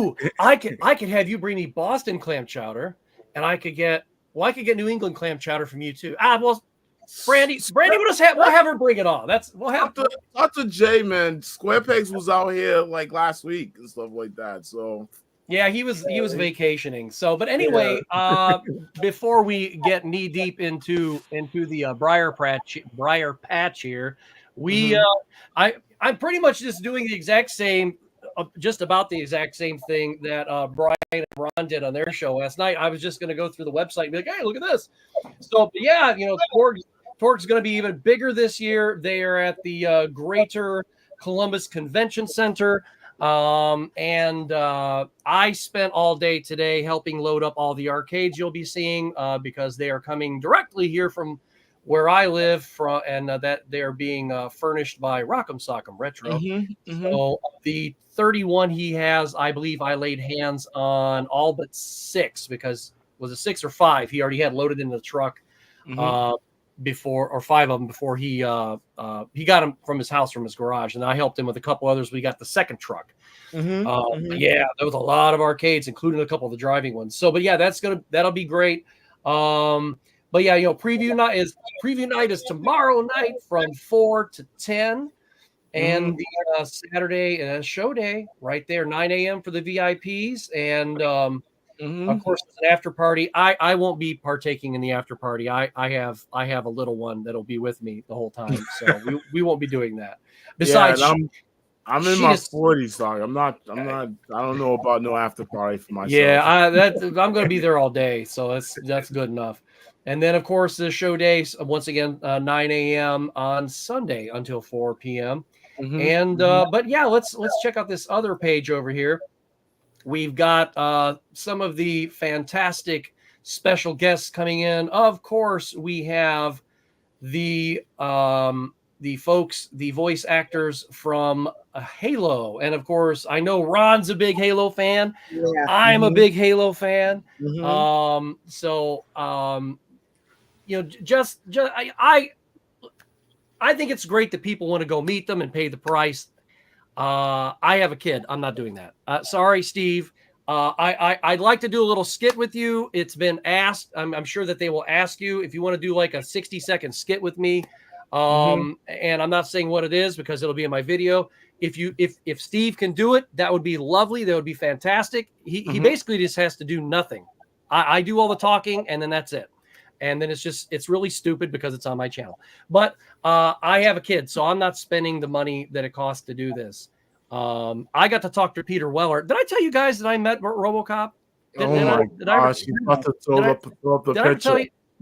Ooh, I could have you bring me Boston clam chowder, and I could get New England clam chowder from you too. Well, Brandy, we'll have her bring it on. We'll have talk to Jay, man. Square Pegs was out here like last week and stuff like that. So yeah, he was vacationing. So, but anyway, before we get knee deep into the briar patch here, I'm pretty much just doing the exact same, just about the exact same thing that Brian and Ron did on their show last night. I was just going to go through the website and be like, hey, look at this. So, yeah, Torg's going to be even bigger this year. They are at the Greater Columbus Convention Center. And I spent all day today helping load up all the arcades you'll be seeing because they are coming directly here from where I live and that they are being furnished by Rock'em Sock'em Retro. So the 31 he has, I believe I laid hands on all but 6 because was it 6 or 5? He already had loaded in the truck before, or 5 of them before he got them from his house, from his garage, and I helped him with a couple others. We got the second truck. Yeah, there was a lot of arcades, including a couple of the driving ones. So, but yeah, that'll be great. But yeah, preview night is tomorrow night from 4 to 10, and the Saturday show day right there, 9 a.m. for the VIPs, and of course it's an after party. I won't be partaking in the after party. I have a little one that'll be with me the whole time, so we won't be doing that. Besides, I'm in my 40s, dog. I don't know about no after party for myself. Yeah, I'm going to be there all day, so that's good enough. And then, of course, the show days, once again, 9 a.m. on Sunday until 4 p.m. And but yeah, let's check out this other page over here. We've got some of the fantastic special guests coming in. Of course, we have the folks, the voice actors from Halo. And of course, I know Ron's a big Halo fan. Yeah. I'm a big Halo fan. I think it's great that people want to go meet them and pay the price. I have a kid. I'm not doing that. Sorry, Steve. I'd like to do a little skit with you. It's been asked. I'm sure that they will ask you if you want to do like a 60-second skit with me. And I'm not saying what it is because it'll be in my video. If Steve can do it, that would be lovely. That would be fantastic. He basically just has to do nothing. I do all the talking, and then that's it. And then it's really stupid because it's on my channel. But I have a kid, so I'm not spending the money that it costs to do this. I got to talk to Peter Weller. Did I tell you guys that I met RoboCop? Did I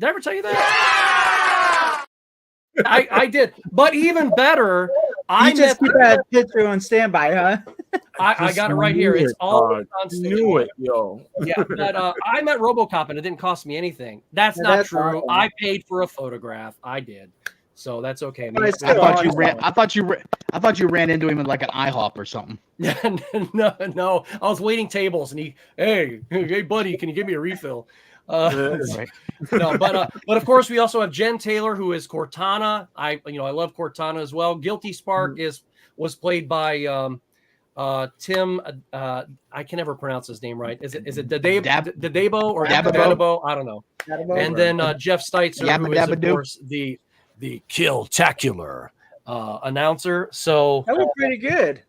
ever tell you that? I did. But even better, I just keep that picture on standby, huh? I got it right here. It's all on stage. Knew it, yo. Yeah, but I met RoboCop and it didn't cost me anything. That's not true. Awesome. I paid for a photograph. I did, so that's okay. I thought you ran into him in like an IHOP or something. No. I was waiting tables, and hey, buddy, can you give me a refill? Right. No, but of course we also have Jen Taylor, who is Cortana. I love Cortana as well. Guilty Spark was played by Tim. I can never pronounce his name right. Is it Dadebo or Dadebo? I don't know. And then Jeff Steitzer, who is of course the Kill-tacular announcer. So that was pretty good.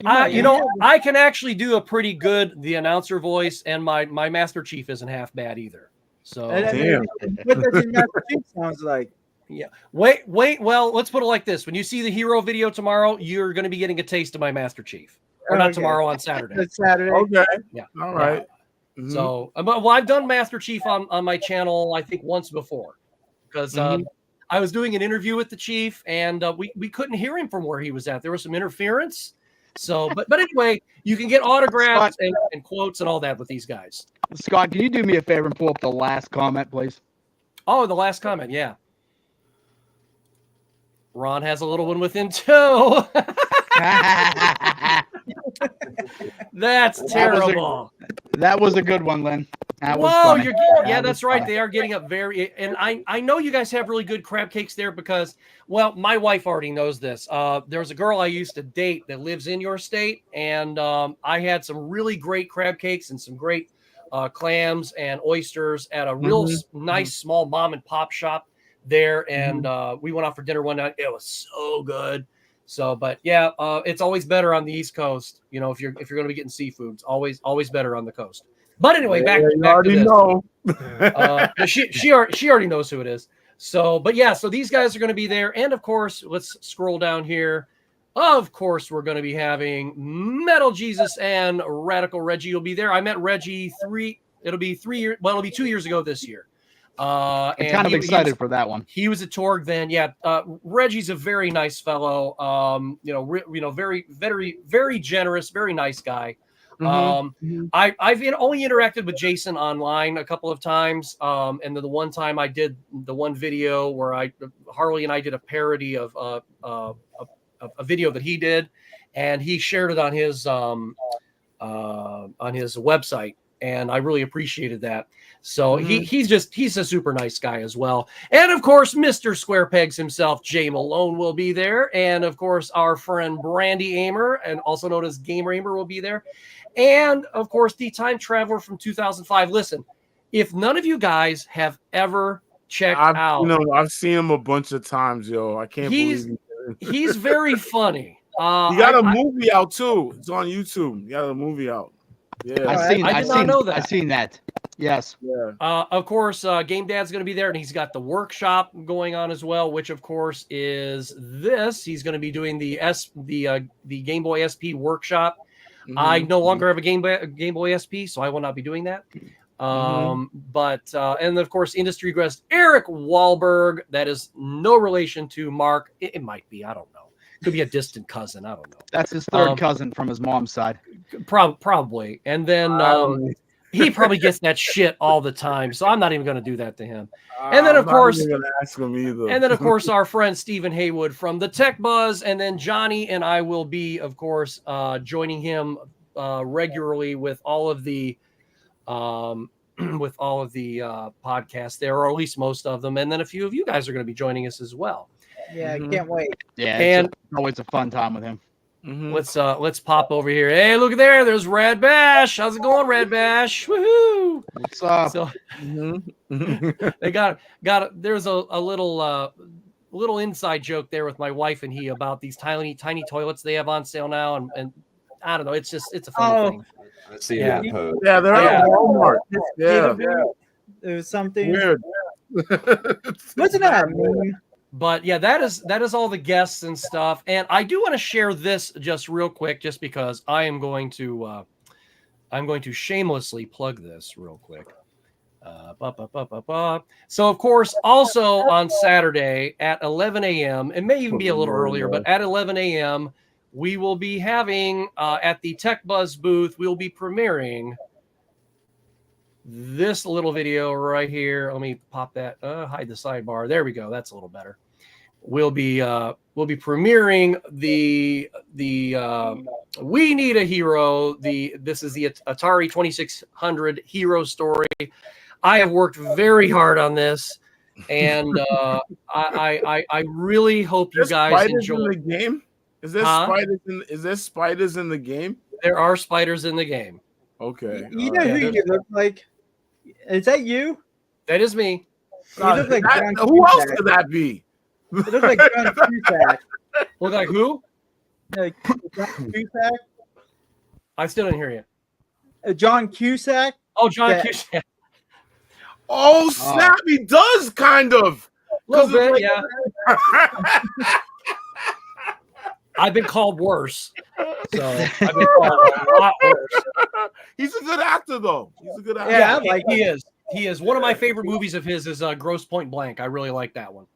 I can actually do a pretty good the announcer voice, and my Master Chief isn't half bad either. So damn. What does your Master Chief sounds like? Yeah. Wait. Well, let's put it like this: when you see the hero video tomorrow, you're going to be getting a taste of my Master Chief, or not tomorrow, on Saturday. It's Saturday. Okay. Yeah. All right. Yeah. So, I've done Master Chief on my channel, I think once before, because I was doing an interview with the Chief, and we couldn't hear him from where he was at. There was some interference. So, but anyway, you can get autographs and quotes and all that with these guys. Scott, can you do me a favor and pull up the last comment, please? Oh, the last comment, yeah. Ron has a little one with him too. That's terrible. That was a good one, Len. That was Whoa, funny. yeah, That that's was right. funny. They are getting up very, and I know you guys have really good crab cakes there because, well, my wife already knows this. There's a girl I used to date that lives in your state, and I had some really great crab cakes and some great clams and oysters at a real nice small mom and pop shop there, and we went out for dinner one night. It was so good. So, but yeah, it's always better on the East Coast. You know, if you're going to be getting seafood, it's always better on the coast. But anyway, back you to already this. know. She already knows who it is. So, but yeah, so these guys are going to be there, and of course, let's scroll down here. Of course, we're going to be having Metal Jesus and Radical Reggie will be there. I met Reggie it'll be 2 years ago this year. I'm And kind of excited for that one. He was at Torg then. Yeah. Reggie's a very nice fellow. Very, very, very generous, very nice guy. I've only interacted with Jason online a couple of times. And then the one time I did the one video where Harley and I did a parody of a video that he did, and he shared it on his website, and I really appreciated that. So he's a super nice guy as well. And of course, Mr. Square Pegs himself, Jay Malone, will be there. And of course, our friend Brandy Amer, and also known as Gamer Amer, will be there. And of course, the time traveler from 2005. Listen, if none of you guys have ever checked out, I've seen him a bunch of times, yo. I can't believe he's very funny. He got a movie out too. It's on YouTube. He got a movie out. Yeah, I did not know that. I've seen that. Yes. Yeah. Of course, Game Dad's going to be there, and he's got the workshop going on as well, which of course is this. He's going to be doing the Game Boy SP workshop. I no longer have a Game Boy SP, so I will not be doing that. But and of course, industry guest Eric Wahlberg. That is no relation to Mark. It might be. I don't know. Could be a distant cousin. I don't know. That's his third cousin from his mom's side. Probably. And then he probably gets that shit all the time. So I'm not even going to do that to him. And then, of course, I'm not even gonna ask him either. And then, of course, our friend Stephen Haywood from the Tech Buzz. And then Johnny and I will be, of course, joining him regularly with all of the podcasts there, or at least most of them. And then a few of you guys are going to be joining us as well. Yeah, I can't wait. Yeah, and it's always a fun time with him. Let's pop over here. Hey, look there. There's Rad Bash. How's it going, Rad Bash? Woohoo! What's up? So, they got. There's a little inside joke there with my wife and he about these tiny toilets they have on sale now, and I don't know. It's a funny thing. I see that post. Yeah, they're at Walmart. Yeah, There's something weird. What's that mean? But yeah, that is all the guests and stuff. And I do want to share this just real quick, just because I'm going to shamelessly plug this real quick. So of course, also on Saturday at 11 a.m. It may even be a little earlier, but at 11 a.m. we will be having at the Tech Buzz booth. We'll be premiering this little video right here. Let me pop that. Hide the sidebar. There we go. That's a little better. We'll be premiering the We Need a Hero. This is the Atari 2600 hero story. I have worked very hard on this, and I really hope you guys enjoy in the game. Is there spiders? Is there spiders in the game? There are spiders in the game. Okay. You know who you look like? Is that you? That is me. You look like John who else Cusack. could that be? You look like John Cusack. Look like who? Like John Cusack? I still didn't hear you. John Cusack? Oh, John Yeah. Cusack. Oh, snap! He does kind of. A little bit, like- yeah. I've been called worse. So I've been called a lot worse. He's a good actor, though. He's a good actor. Yeah, Yeah, he is. He is. One of my favorite movies of his is Grosse Point Blank. I really like that one.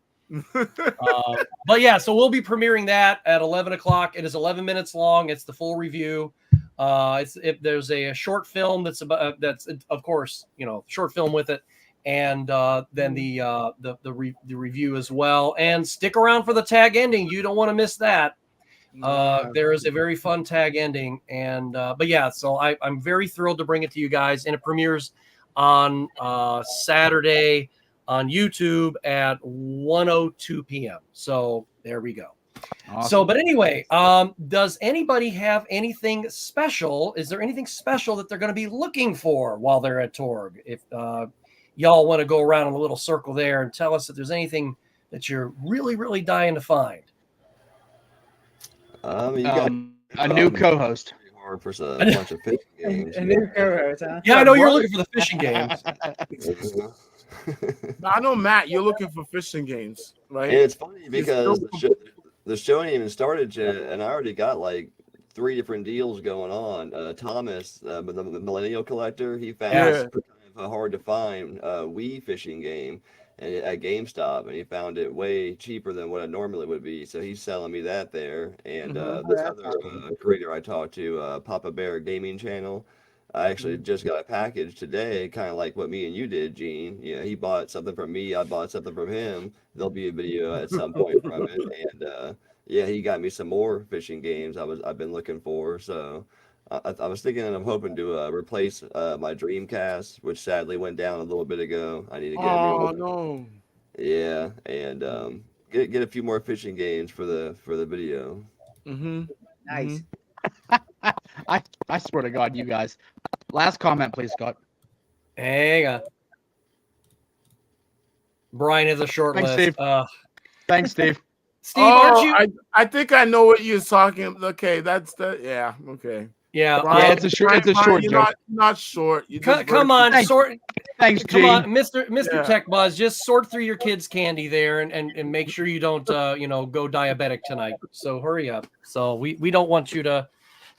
But yeah, so we'll be premiering that at 11 o'clock. It is 11 minutes long. It's the full review. If there's a short film that's about that's of course short film with it, and then the review as well. And stick around for the tag ending. You don't want to miss that. There is a very fun tag ending, and but yeah, so I'm very thrilled to bring it to you guys, and it premieres on Saturday on YouTube at 1:02 p.m. So there we go. Awesome. So, but anyway, does anybody have anything special? Is there anything special that they're going to be looking for while they're at Torg? If y'all want to go around in a little circle there and tell us if there's anything that you're really, really dying to find. You got a new co-host. hard for a bunch of fishing games. A new co-host, huh? Yeah, I know you're looking for the fishing games. I know, Matt, you're looking for fishing games, right? And it's funny because the show ain't even started yet, and I already got like 3 different deals going on. Thomas, the Millennial Collector, he found kind of a hard to find Wii fishing game at GameStop, and he found it way cheaper than what it normally would be. So he's selling me that there. And this other creator I talked to, Papa Bear Gaming Channel, I actually just got a package today, kind of like what me and you did, Gene. You know, he bought something from me, I bought something from him. There'll be a video at some point from it, and yeah, he got me some more fishing games I've been looking for. So I was thinking, and I'm hoping to replace my Dreamcast, which sadly went down a little bit ago. I need to get a new one. No. Yeah, and get a few more fishing games for the video. Nice. I swear to God, you guys. Last comment, please, Scott. Hang on. Brian has a short Thanks, list. Steve. Thanks, Steve. Steve, aren't you? I think I know what you're talking. Okay, that's the okay. Yeah, Brian, it's a short you're joke. not short. You Come on, Thanks. sort. Thanks, Come Gene. on, Mr. Yeah. Tech Buzz, just sort through your kids' candy there and make sure you don't go diabetic tonight. So hurry up. So we don't want you to,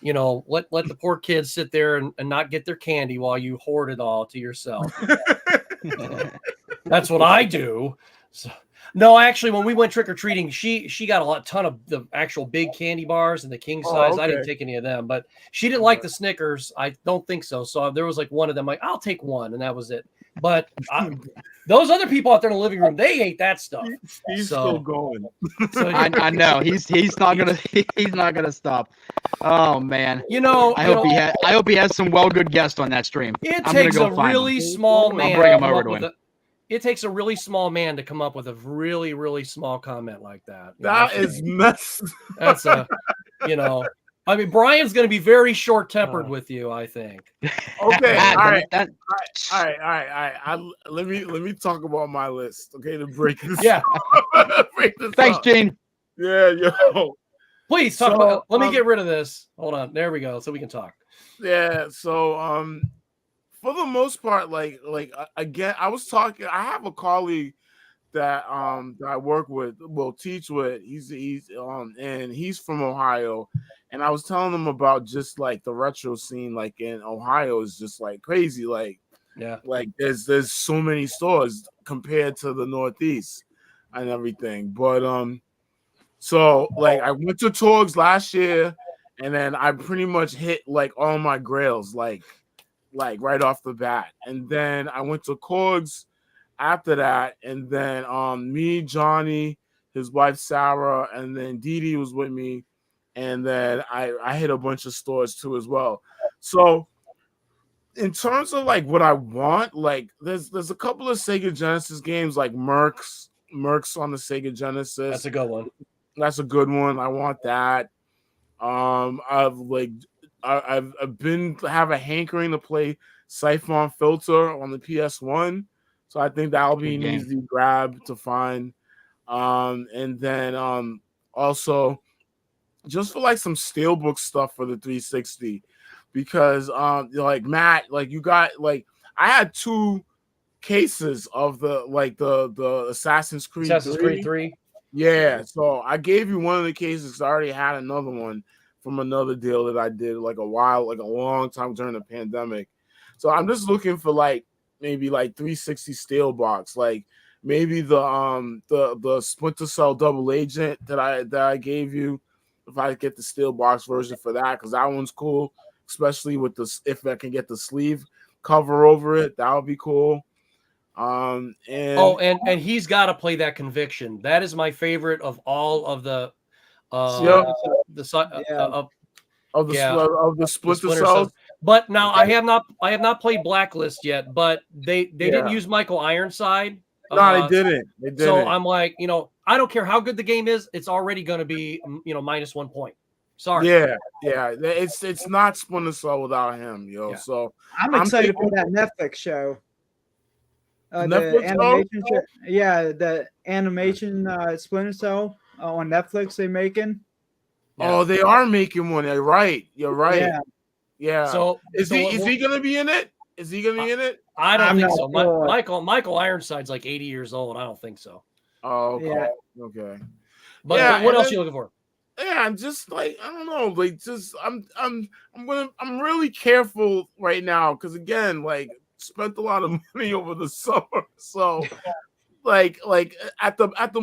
let the poor kids sit there and not get their candy while you hoard it all to yourself. That's what I do. So, no, actually, when we went trick or treating, she got a ton of the actual big candy bars and the king size. okay. I didn't take any of them, but she didn't like the Snickers. I don't think so. So there was like one of them. Like, I'll take one, and that was it. But those other people out there in the living room, they ate that stuff. He's still going. So, I know he's not gonna stop. Oh man, I hope he has some good guests on that stream. It I'm takes gonna a go find really them. small I'll man. bring him to come over up to with him. It takes a really small man to come up with a really, really small comment like that. That is messed. That's I mean, Brian's going to be very short-tempered with you, I think. Okay, Matt, all right. Let me talk about my list. Okay, to break this. Yeah. break this Thanks, up. Gene. Yeah, yo. Please talk about. Let me get rid of this. Hold on. There we go. So we can talk. Yeah. So for the most part, like again, I was talking. I have a colleague that I work with, teach with. He's and he's from Ohio, and I was telling him about just like the retro scene, like in Ohio is just like crazy. Like there's so many stores compared to the Northeast and everything. But so like I went to Torgs last year, and then I pretty much hit like all my grails like right off the bat. And then I went to Corgs after that, and then me, Johnny, his wife Sarah, and then Dee Dee was with me, and then I hit a bunch of stores too as well. So in terms of like what I want, like there's a couple of Sega Genesis games like Mercs on the Sega Genesis. That's a good one. That's a good one. I want that. I've been have a hankering to play Siphon Filter on the PS1, so I think that'll be an easy grab to find. And then also just for like some Steelbook stuff for the 360, because like Matt, like you got like I had 2 cases of the Assassin's Creed 3. Yeah, so I gave you one of the cases because I already had another one from another deal that I did like a long time during the pandemic. So I'm just looking for like maybe like 360 Steelbox, like maybe the Splinter Cell Double Agent that I gave you. If I get the Steelbox version for that, because that one's cool, especially with if I can get the sleeve cover over it, that would be cool. And he's got to play that Conviction. That is my favorite of all of the of the Splinter Cells. But now I have not played Blacklist yet, but they didn't use Michael Ironside. No, they didn't. They didn't. So I'm like, I don't care how good the game is, it's already going to be, -1 point. Sorry. Yeah. It's not Splinter Cell without him, yo. Yeah. So I'm excited for that Netflix show. Netflix the animation show? Yeah, the animation Splinter Cell on Netflix they're making. Oh, they are making one. You're right. Yeah. So is he gonna be in it? Is he gonna be in it? I don't I'm think not so. sure. Michael Ironside's like 80 years old. I don't think so. Oh, okay. Yeah. Okay. But Yeah, what and else then- are you looking for? Yeah, I'm just like, I don't know, like just I'm really careful right now because again, like spent a lot of money over the summer. So like at the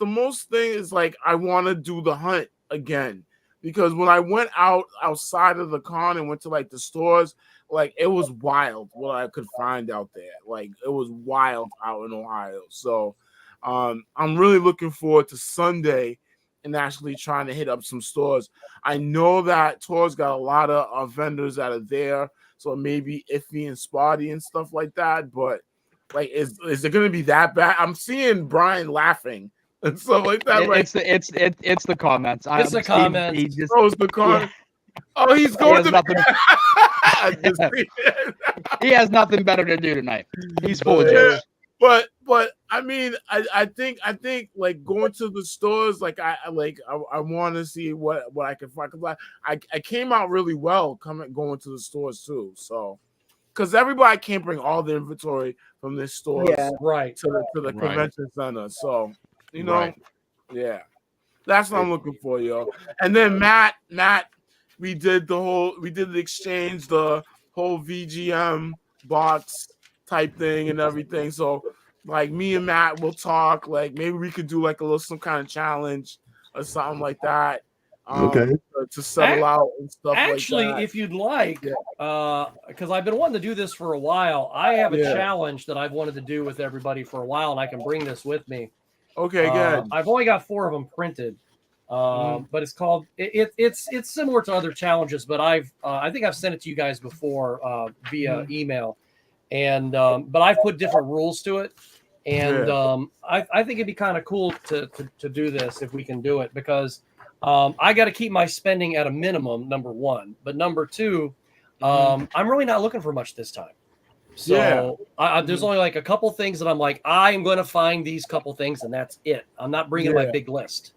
most thing is like I want to do the hunt again. Because when I went outside of the con and went to like the stores, like it was wild what I could find out there. Like it was wild out in Ohio. So I'm really looking forward to Sunday and actually trying to hit up some stores. I know that Tor's got a lot of vendors that are there, so maybe Iffy and Spotty and stuff like that. But like, is it going to be that bad? I'm seeing Brian laughing and stuff like that. It's the comments. It's the comments. He just, It's the comments. Oh, he's going to nothing. He has nothing better to do tonight. He's full of jokes. But I mean, I think like going to the stores, like I want to see what I can find. Cause I came out really well going to the stores too. So because everybody can't bring all the inventory from this store right to the convention center. So yeah, that's what I'm looking for, yo. And then Matt, we did the exchange, the whole VGM box type thing and everything. So like me and Matt will talk, like maybe we could do like some kind of challenge or something like that. To settle out and stuff actually, like that. if you'd like, because I've been wanting to do this for a while. I have a challenge that I've wanted to do with everybody for a while, and I can bring this with me. Okay, good. I've only got 4 of them printed, but it's called it's similar to other challenges, but I think I've sent it to you guys before via email, and but I've put different rules to it, and I think it'd be kind of cool to do this if we can do it, because I got to keep my spending at a minimum, number one, but number two, I'm really not looking for much this time. So there's only like a couple things that I'm like, I'm going to find these couple things, and that's it. I'm not bringing my big list.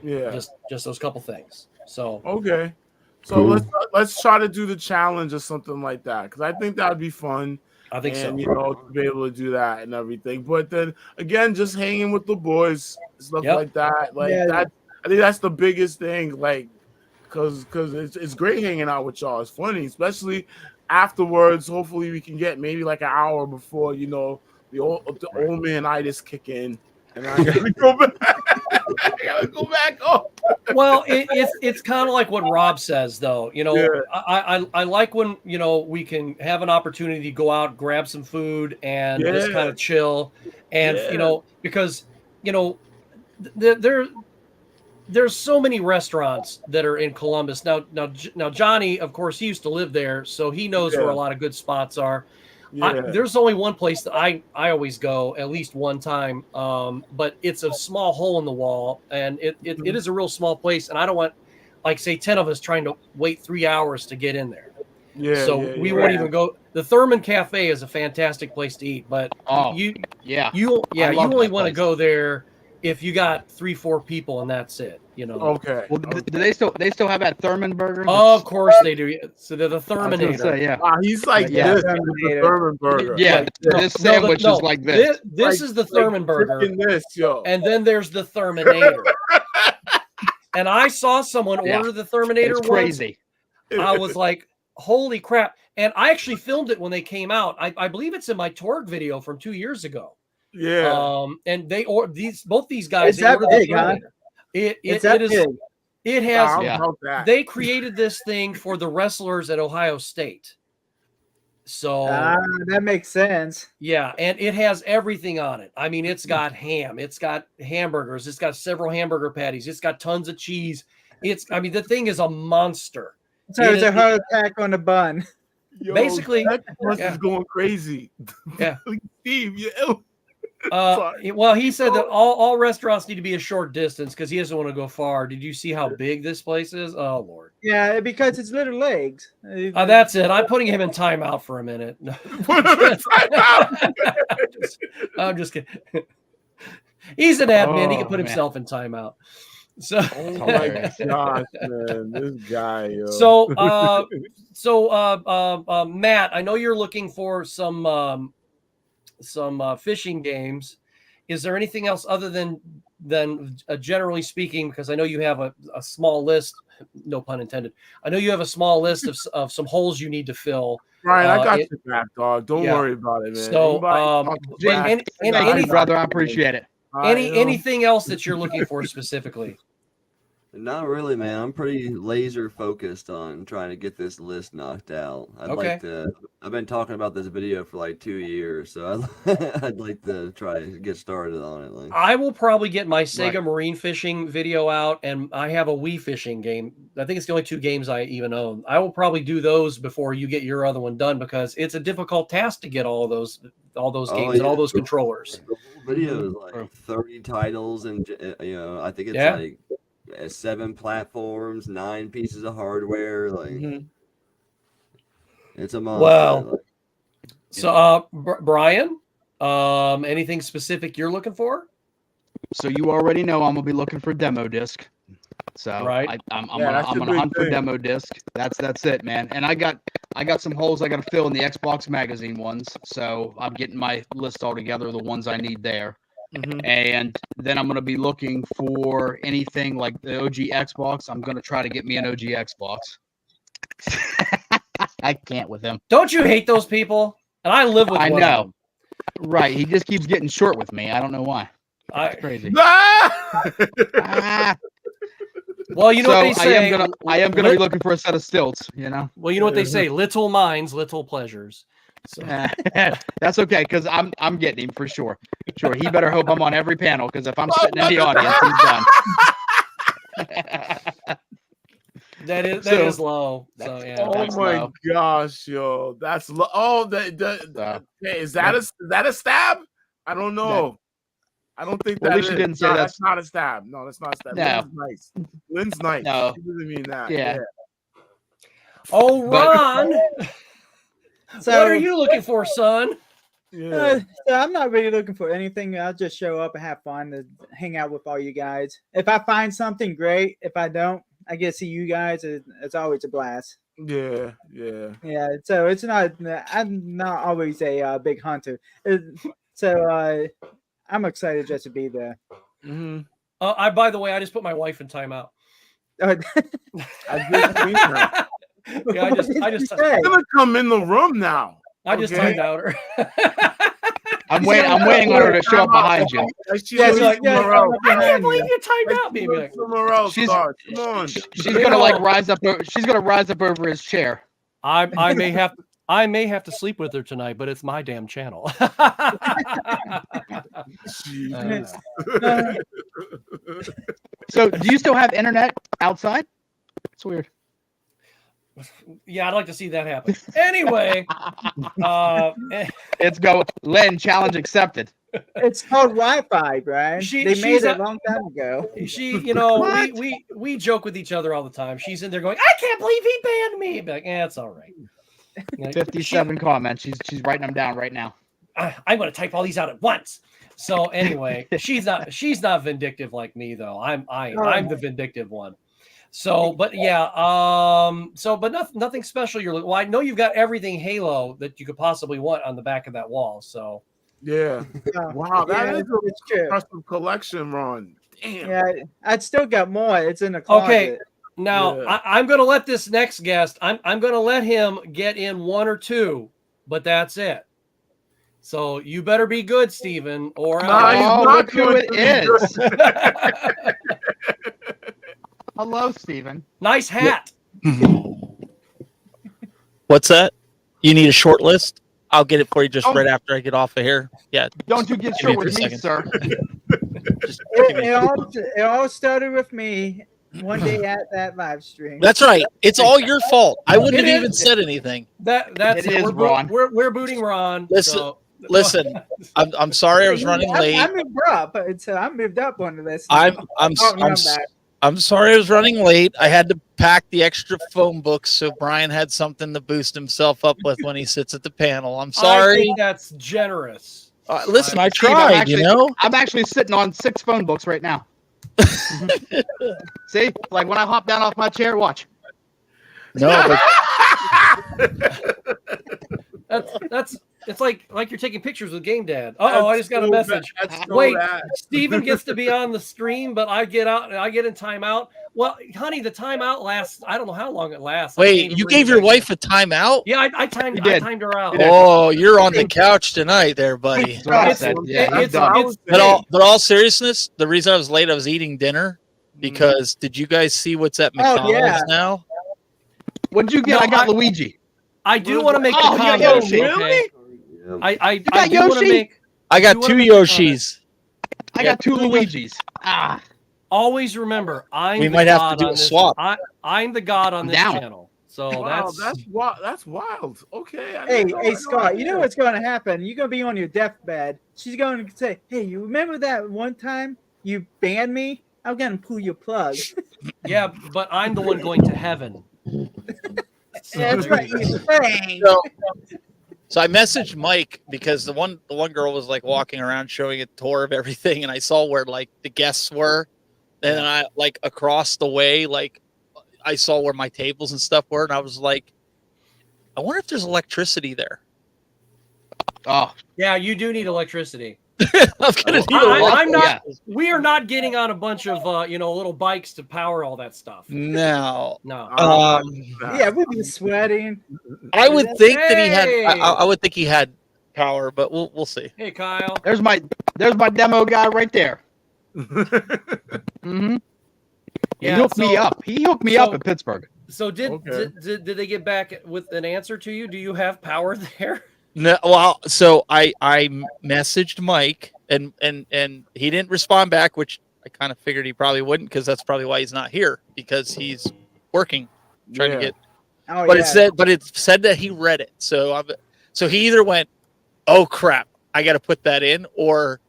Yeah, just those couple things. So okay, so let's try to do the challenge or something like that, because I think that would be fun. I think so. To be able to do that and everything. But then again, just hanging with the boys, stuff like that. Like that, I think that's the biggest thing. Like, because it's great hanging out with y'all. It's funny, especially afterwards. Hopefully, we can get maybe like an hour before the old man-itis kick in, and I gotta go back. I gotta go back home. Well, it's kind of like what Rob says, though. I like when we can have an opportunity to go out, grab some food, and just kind of chill, and because there's so many restaurants that are in Columbus now. Johnny, of course, he used to live there, so he knows where a lot of good spots are. There's only one place that I always go at least one time, but it's a small hole in the wall, and it is a real small place, and I don't want, like, say 10 of us trying to wait 3 hours to get in there. We won't even go. The Thurman Cafe is a fantastic place to eat, but you only want to go there if you got 3-4 people and that's it, Okay. Well, do they still have that Thurman burger? Of course they do. So they're the Terminator. Say, he's like this. The Thurman burger. Yeah, this sandwich is like this. This is the Thurman burger. And then there's the Terminator. And I saw someone order the Terminator. It's crazy. I was like, holy crap. And I actually filmed it when they came out. I believe it's in my Torg video from 2 years ago. Yeah. And both these guys. Is that big, huh? It is. Big? It has. They created this thing for the wrestlers at Ohio State. So that makes sense. Yeah, and it has everything on it. I mean, it's got ham, it's got hamburgers, it's got several hamburger patties, it's got tons of cheese. The thing is a monster. So it's a heart attack on the bun. Basically, that is going crazy. Yeah. Steve, well, he said that all restaurants need to be a short distance because he doesn't want to go far. Did you see how big this place is? Oh Lord. Yeah, because it's little legs. That's it. I'm putting him in timeout for a minute. I'm just kidding. He's an admin. He can put himself in timeout. So, oh my gosh, man, this guy. Yo. So, Matt, I know you're looking for some fishing games. Is there anything else other than generally speaking? Because I know you have a small list. No pun intended. I know you have a small list of some holes you need to fill. Ryan, I got your back, dog. Don't worry about it, man. So, thank you, brother. I appreciate it. Anything else that you're looking for specifically? Not really, man. I'm pretty laser focused on trying to get this list knocked out. I've been talking about this video for like 2 years, so I'd like to try to get started on it. Like, I will probably get my Sega marine fishing video out, and I have a Wii fishing game. I think it's the only 2 games I even own. I will probably do those before you get your other one done because it's a difficult task to get all those games and all those controllers. The whole video is like 30 titles, and I think it's like 7 platforms, 9 pieces of hardware. Like, it's a monster. Well, so Brian, anything specific you're looking for? So you already know I'm gonna be looking for demo disc. So I'm gonna hunt for demo disc. That's it, man. And I got some holes I got to fill in the Xbox magazine ones. So I'm getting my list all together, the ones I need there. And then I'm going to be looking for anything like the OG Xbox. I'm going to try to get me an OG Xbox. I can't with him. Don't you hate those people? And I live with one I know. of them. Right. He just keeps getting short with me. I don't know why. It's crazy. Well, you know what they say. I am gonna be looking for a set of stilts, you know. Well, you know what they say, little minds, little pleasures. So. That's okay, because I'm getting him for sure. Sure. He better hope I'm on every panel, because if I'm sitting in the audience, he's done. That is low. So yeah. Oh my gosh, yo. That's low. Oh, is that a stab? I don't know. I don't think that is. Didn't say that's not a stab. No, that's not a stab. No. Lynn's nice. No. She doesn't mean that. Yeah. Oh, Ron. So, what are you looking for, son? So I'm not really looking for anything. I'll just show up and have fun and hang out with all you guys. If I find something, great. If I don't, I get to see you guys. It's always a blast. Yeah. So it's not. I'm not always a big hunter. I'm excited just to be there. By the way, I just put my wife in timeout. I just seen her. Yeah, I just. I'm gonna come in the room now. I just timed out her. I'm waiting on her to show up behind you. I can't believe you timed out, baby. Somewhere else. Come on. She's gonna rise up. She's gonna rise up over his chair. I may have to sleep with her tonight, but it's my damn channel. So, do you still have internet outside? It's weird. Yeah, I'd like to see that happen. Anyway, let's go. Len, challenge accepted. It's called Wi-Fi, right? They made it a long time ago. We joke with each other all the time. She's in there going, "I can't believe he banned me." Be like, it's all right. 57 comments. She's writing them down right now. I'm going to type all these out at once. So anyway, she's not vindictive like me though. I'm the vindictive one. So, but yeah, but nothing special. Well, I know you've got everything Halo that you could possibly want on the back of that wall. So, yeah, wow, that is a impressive collection, Ron. Damn. Yeah, I'd still got more. It's in the closet. Okay, now I'm going to let this next guest. I'm going to let him get in 1 or 2, but that's it. So you better be good, Steven, or look who it is. Hello, Steven. Nice hat. What's that? You need a short list? I'll get it for you just right after I get off of here. Yeah. Don't you get short with me, sir. It all started with me one day at that live stream. That's right. It's all your fault. I wouldn't have It even is. said anything. That's It is, we're, Ron. we're booting Ron. Listen, so- Listen, I'm sorry I was running late. I moved up, so I moved up on the list. I'm back. I'm sorry I was running late. I had to pack the extra phone books so Brian had something to boost himself up with when he sits at the panel. I'm I sorry. think that's generous. Listen, I Steve, tried, you know. I'm actually sitting on 6 phone books right now. See, like when I hop down off my chair, watch. No, but that's it's like you're taking pictures with Game Dad. Oh, I just got a message. Wait, Steven gets to be on the stream, but I get in timeout. Well, honey, the timeout lasts. I don't know how long it lasts. Wait, you gave your wife a timeout? Yeah, I timed her out. Oh, you're on the couch tonight, there, buddy. But all seriousness, the reason I was late, I was eating dinner because did you guys see what's at McDonald's now? What'd you get? I got Luigi. I do want to make the comment. Yoshi. Okay? I got do want to Yoshi? make. I got 2 Yoshis. I got 2 Luigis. Always remember, we might have to do a swap. I'm the god on this channel. So that's wild. Okay. Hey, Scott, you know what's going to happen? You're going to be on your deathbed. She's going to say, "Hey, you remember that one time you banned me? I'm going to pull your plug." Yeah, but I'm the one going to heaven. That's right. So I messaged Mike because the one girl was like walking around showing a tour of everything, and I saw where like the guests were, and then I like across the way, like I saw where my tables and stuff were, and I was like, I wonder if there's electricity there. Oh, yeah, you do need electricity. I'm not. Yeah. We are not getting on a bunch of little bikes to power all that stuff. No. Yeah, we'd be sweating. I would think that he had. I would think he had power, but we'll see. Hey, Kyle. There's my demo guy right there. Mm-hmm. He hooked me up. He hooked me up in Pittsburgh. So did they get back with an answer to you? Do you have power there? No, well, so I messaged Mike and he didn't respond back, which I kind of figured he probably wouldn't because that's probably why he's not here because he's working, trying to get. Oh, but it said that he read it, so he either went, "Oh crap, I got to put that in," or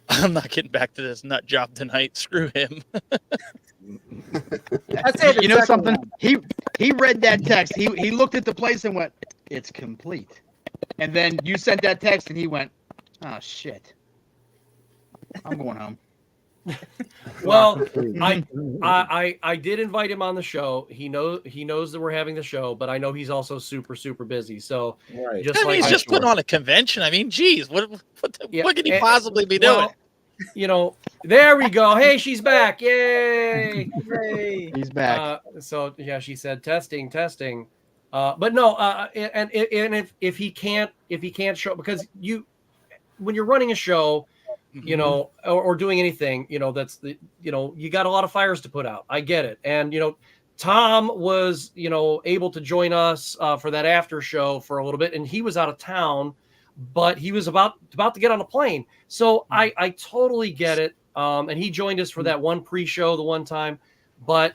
"I'm not getting back to this nut job tonight. Screw him." You know something? He read that text. He looked at the place and went, "It's complete." And then you sent that text, and he went, "Oh shit, I'm going home." Well, I did invite him on the show. He knows that we're having the show, but I know he's also super super busy. So he's just putting on a convention. I mean, geez, what could he possibly be doing? There we go. Hey, she's back! Yay! He's back. So yeah, she said testing. But no, and if he can't show, because when you're running a show, or doing anything, that's you got a lot of fires to put out. I get it. And, Tom was, able to join us for that after show for a little bit, and he was out of town, but he was about to get on a plane. So I totally get it. And he joined us for that one pre-show the one time. But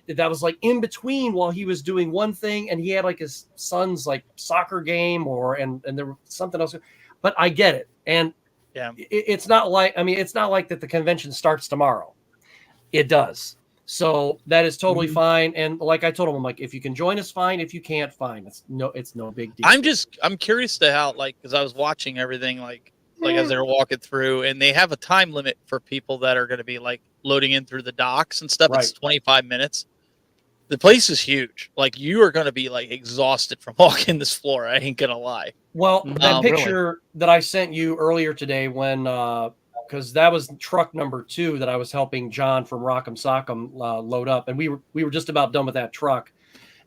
that was like in between while he was doing one thing, and he had like his son's like soccer game and there was something else. But I get it, and it's not like that the convention starts tomorrow. It does, so that is totally fine. And like I told him, I'm like, if you can join us, fine. If you can't, fine. It's no big deal. I'm curious to how, like, because I was watching everything like as they were walking through, and they have a time limit for people that are going to be like loading in through the docks and stuff. Right. It's 25 minutes. The place is huge. Like, you are going to be like exhausted from walking this floor. I ain't going to lie. Well, that picture that I sent you earlier today, when because that was truck number 2 that I was helping John from Rock'em Sock'em load up, and we were just about done with that truck,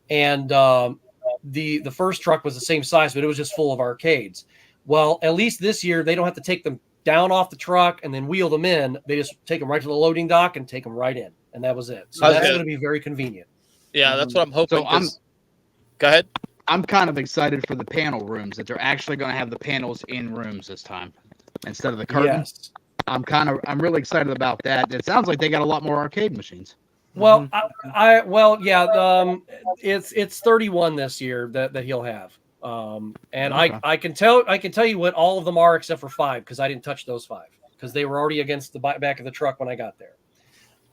and the first truck was the same size, but it was just full of arcades. Well, at least this year they don't have to take them down off the truck and then wheel them in. They just take them right to the loading dock and take them right in, and that was it. So that's going to be very convenient. Yeah, that's what I'm hoping. So go ahead. I'm kind of excited for the panel rooms, that they're actually going to have the panels in rooms this time instead of the curtains. Yes. I'm really excited about that. It sounds like they got a lot more arcade machines. Well, it's 31 this year that he'll have. And Okay. I can tell you what all of them are except for 5 because I didn't touch those 5 because they were already against the back of the truck when I got there.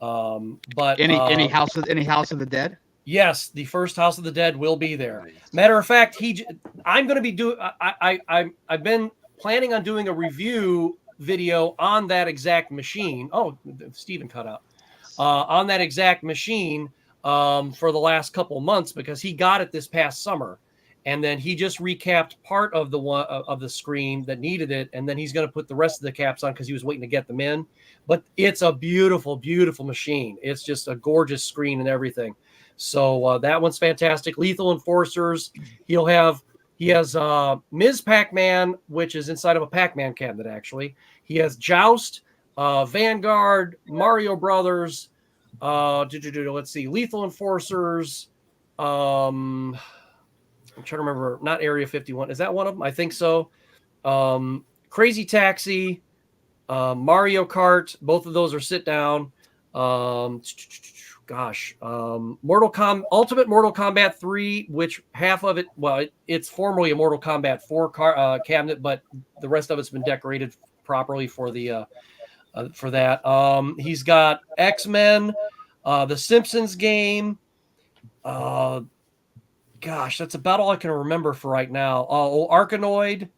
But any House of the Dead? Yes, the first House of the Dead will be there. Nice. Matter of fact, I'm going to be doing. I've been planning on doing a review video on that exact machine. Oh, Steven cut out. On that exact machine for the last couple months because he got it this past summer, and then he just recapped part of the one of the screen that needed it, and then he's going to put the rest of the caps on because he was waiting to get them in. But it's a beautiful, beautiful machine. It's just a gorgeous screen and everything. So that one's fantastic. Lethal Enforcers. He has Ms. Pac-Man, which is inside of a Pac-Man cabinet. Actually, he has Joust. Vanguard, Mario Brothers, let's see, Lethal Enforcers. I'm trying to remember. Not Area 51. Is that one of them? I think so. Crazy Taxi, Mario Kart. Both of those are sit down. Ultimate Mortal Kombat 3, which half of it, it's formerly a Mortal Kombat 4 cabinet, but the rest of it's been decorated properly for the. For that, he's got X-Men, the Simpsons game. That's about all I can remember for right now. Arkanoid.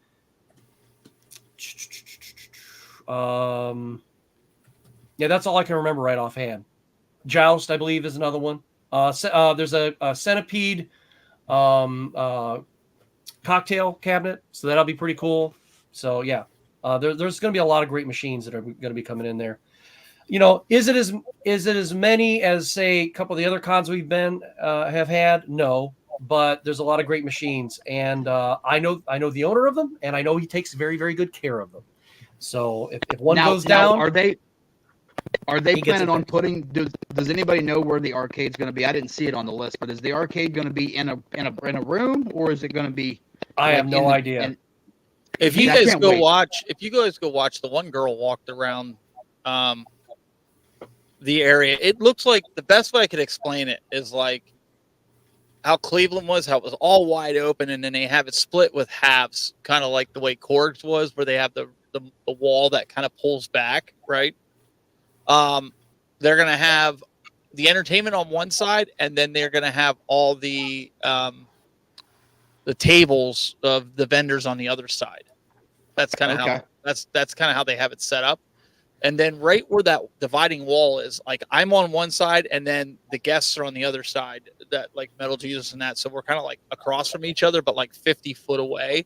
That's all I can remember right offhand. Joust, I believe, is another one. There's a Centipede cocktail cabinet, so that'll be pretty cool. So yeah. There's going to be a lot of great machines that are going to be coming in there. Is it as many as say a couple of the other cons we've have had? No, but there's a lot of great machines, and I know the owner of them, and I know he takes very, very good care of them. So if one goes down, are they planning on putting? Does anybody know where the arcade's going to be? I didn't see it on the list, but is the arcade going to be in a room, or is it going to be? I have no idea. If you guys go watch, the one girl walked around the area. It looks like the best way I could explain it is like how Cleveland was, how it was all wide open, and then they have it split with halves, kind of like the way Corg's was, where they have the wall that kind of pulls back, right? They're gonna have the entertainment on one side, and then they're gonna have all the tables of the vendors on the other side. That's kind of how that's kind of how they have it set up. And then right where that dividing wall is, like I'm on one side and then the guests are on the other side, that like Metal Jesus and that. So we're kind of like across from each other, but like 50 foot away.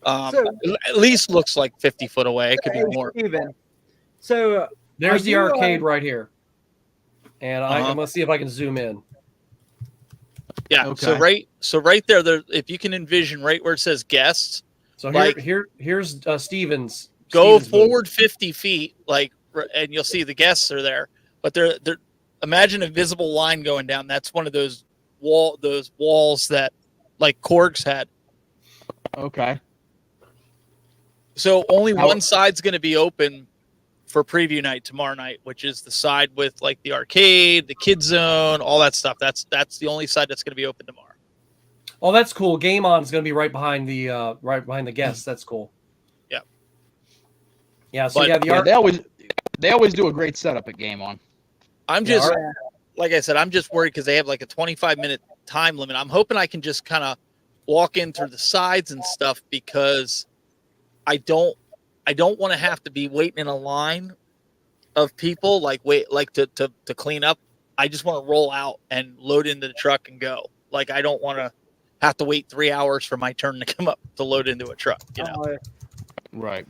At least looks like 50 foot away. It could be more. Even. So there's the arcade right here. And I'm going to see if I can zoom in. Yeah. Okay. So right there, if you can envision right where it says guests. So here's Steven's. Go forward 50 feet, and you'll see the guests are there. But they're imagine a visible line going down. That's one of those walls that like Korg's had. Okay. So only one side's going to be open for preview night tomorrow night, which is the side with like the arcade, the kid zone, all that stuff. That's the only side that's going to be open tomorrow. Oh, that's cool. Game On is going to be right behind the guests. That's cool. Yeah. Yeah. So they always do a great setup at Game On. I'm just like I said, I'm just worried because they have like a 25-minute time limit. I'm hoping I can just kind of walk in through the sides and stuff because I don't want to have to be waiting in a line of people to clean up. I just want to roll out and load into the truck and go. Like I don't want to have to wait 3 hours for my turn to come up to load into a truck, Right.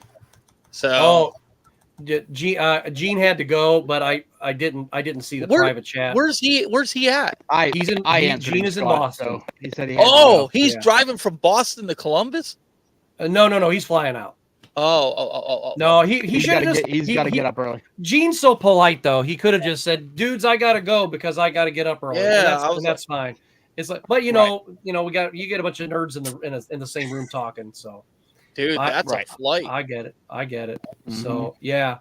So Gene had to go, but I didn't see the private chat. Where's he at? Gene is in Boston. So he said he's driving from Boston to Columbus? No, he's flying out. Oh. No, he's got to get up early. Gene's so polite though. He could have just said, "Dudes, I got to go because I got to get up early." Yeah, that's fine. It's like, but you get a bunch of nerds in the same room talking. So, dude, that's a flight. I get it. Mm-hmm. So yeah.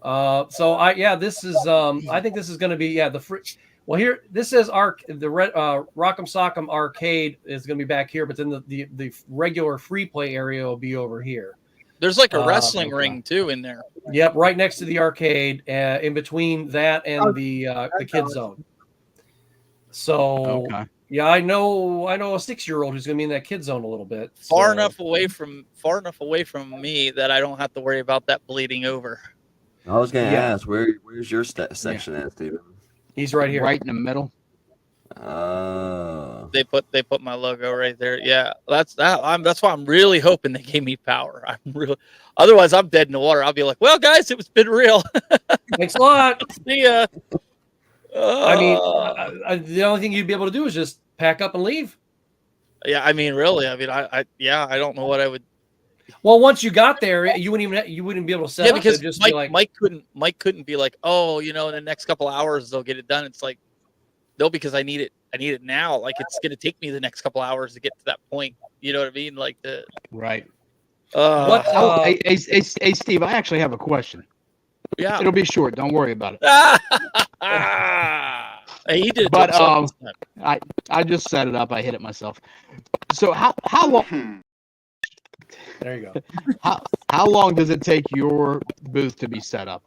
This is I think this is going to be the free. Well, here this is the Rock'em Sock'em arcade is going to be back here, but then the regular free play area will be over here. There's like a wrestling ring too in there. Yep, right next to the arcade, in between that and the kid zone. So yeah, I know a 6-year-old who's going to be in that kid zone a little bit. Far enough away from me that I don't have to worry about that bleeding over. I was going to ask, where's your section at, Steven? He's right here, right in the middle. They put my logo right there. Yeah, that's why I'm really hoping they gave me power. Otherwise I'm dead in the water. I'll be like, well, guys, it's been real. Thanks a lot. See ya. I mean, the only thing you'd be able to do is just pack up and leave. Yeah, I mean, really. I mean, I don't know what I would. Well, once you got there, you wouldn't be able to set up. Because just Mike couldn't be like, oh, in the next couple hours they'll get it done. It's like, no, because I need it now. Like, it's gonna take me the next couple hours to get to that point. You know what I mean? Like right. Hey, Steve, I actually have a question. Yeah, it'll be short. Don't worry about it. He did, but I just set it up. I hit it myself. So how long? There you go. How long does it take your booth to be set up?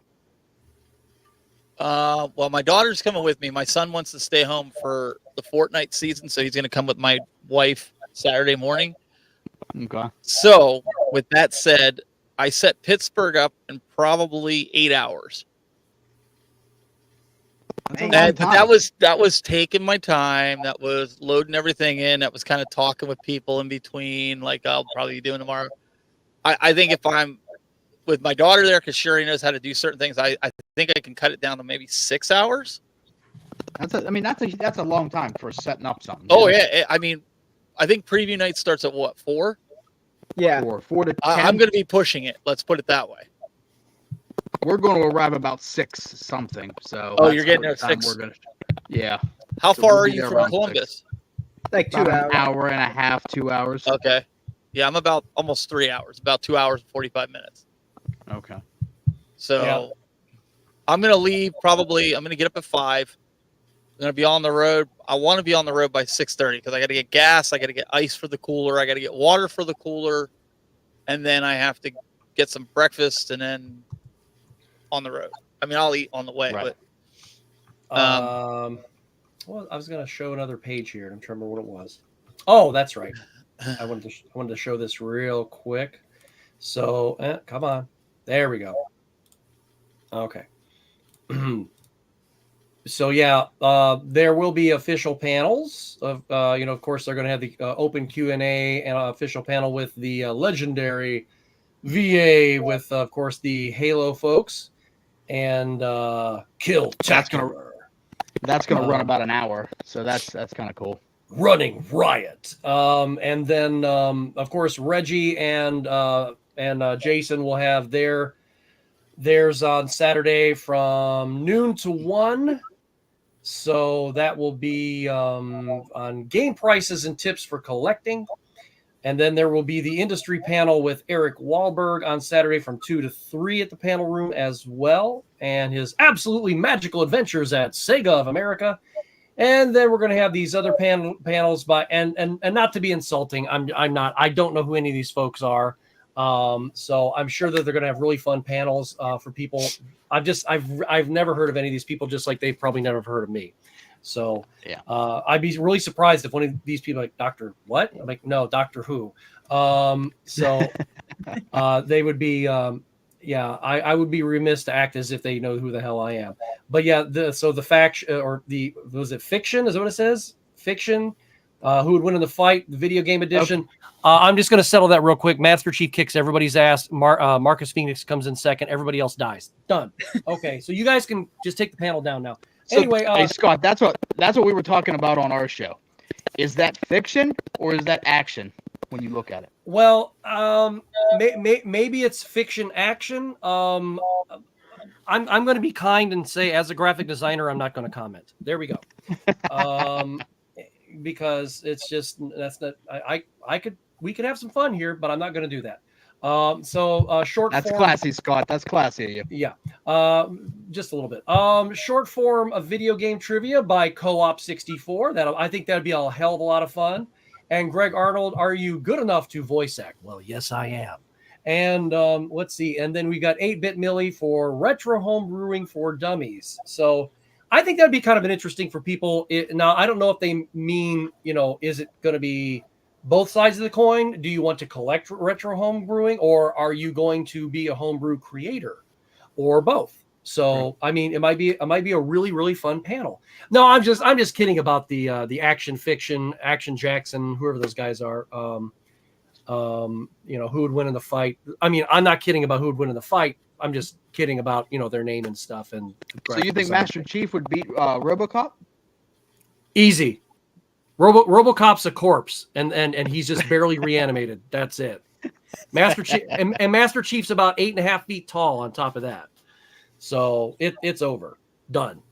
Well, my daughter's coming with me. My son wants to stay home for the Fortnite season, so he's going to come with my wife Saturday morning. Okay. So, with that said, I set Pittsburgh up in probably 8 hours. That was taking my time. That was loading everything in. That was kind of talking with people in between, like I'll probably be doing tomorrow. I think if I'm with my daughter there, because Sherry knows how to do certain things, I think I can cut it down to maybe 6 hours. That's a long time for setting up something. Oh yeah, I mean, I think preview night starts at what, 4? Yeah, 4 to 10. I'm going to be pushing it. Let's put it that way. We're going to arrive about 6 something. So you're getting there at 6. Yeah. How far are you from Columbus? 6. Like 2 hours. An hour and a half, 2 hours. Okay. Yeah, I'm about almost 3 hours. About 2 hours and 45 minutes. Okay. So I'm going to leave probably. I'm going to get up at 5. I'm going to be on the road. I want to be on the road by 6:30 because I got to get gas. I got to get ice for the cooler. I got to get water for the cooler. And then I have to get some breakfast and then on the road. I mean, I'll eat on the way. Right. But well, I was going to show another page here. I'm trying to remember what it was. Oh, that's right. I wanted to show this real quick. So, come on. There we go. Okay. So there will be official panels of of course they're going to have the open Q&A and official panel with the legendary VA with of course the Halo folks and Kill Takin. That's gonna run about an hour, so that's kind of cool. Running Riot, and then of course Reggie and Jason will have theirs on Saturday from noon to 1. So that will be on game prices and tips for collecting. And then there will be the industry panel with Eric Wahlberg on Saturday from 2 to 3 at the panel room as well. And his absolutely magical adventures at Sega of America. And then we're going to have these other panels by, and not to be insulting, I don't know who any of these folks are. So I'm sure that they're going to have really fun panels for people. I've never heard of any of these people, just like they've probably never heard of me. So I'd be really surprised if one of these people like, Doctor what? I'm like, no, Doctor Who. So they would be, I would be remiss to act as if they know who the hell I am. But the faction or was it fiction? Is that what it says? Fiction. Who would win in the fight? The video game edition. Okay. I'm just going to settle that real quick. Master Chief kicks everybody's ass. Marcus Phoenix comes in second. Everybody else dies. Done. Okay, so you guys can just take the panel down now. So, anyway, hey Scott, that's what we were talking about on our show. Is that fiction or is that action when you look at it? Well, maybe it's fiction action. I'm going to be kind and say, as a graphic designer, I'm not going to comment. There we go. Because it's just we could have some fun here, but I'm not going to do that. Short That's form. classy, Scott. That's classy of you. Yeah. Just a little bit. Short form of video game trivia by Co-op 64. I think that'd be a hell of a lot of fun. And Greg Arnold, are you good enough to voice act? Well, yes, I am. And let's see. And then we got 8-Bit Millie for retro home brewing for dummies. So I think that'd be kind of an interesting for people. Now, I don't know if they mean, is it going to be both sides of the coin? Do you want to collect retro home brewing, or are you going to be a homebrew creator, or both? So, I mean, it might be a really, really fun panel. No, I'm just kidding about the Action Fiction, Action Jackson, whoever those guys are. Who would win in the fight? I mean, I'm not kidding about who would win in the fight. I'm just kidding about their name and stuff. And so you think Master Chief would beat RoboCop? Easy. RoboCop's a corpse, and he's just barely reanimated. That's it. Master Chief and Master Chief's about 8.5 feet tall. On top of that, so it's over, done.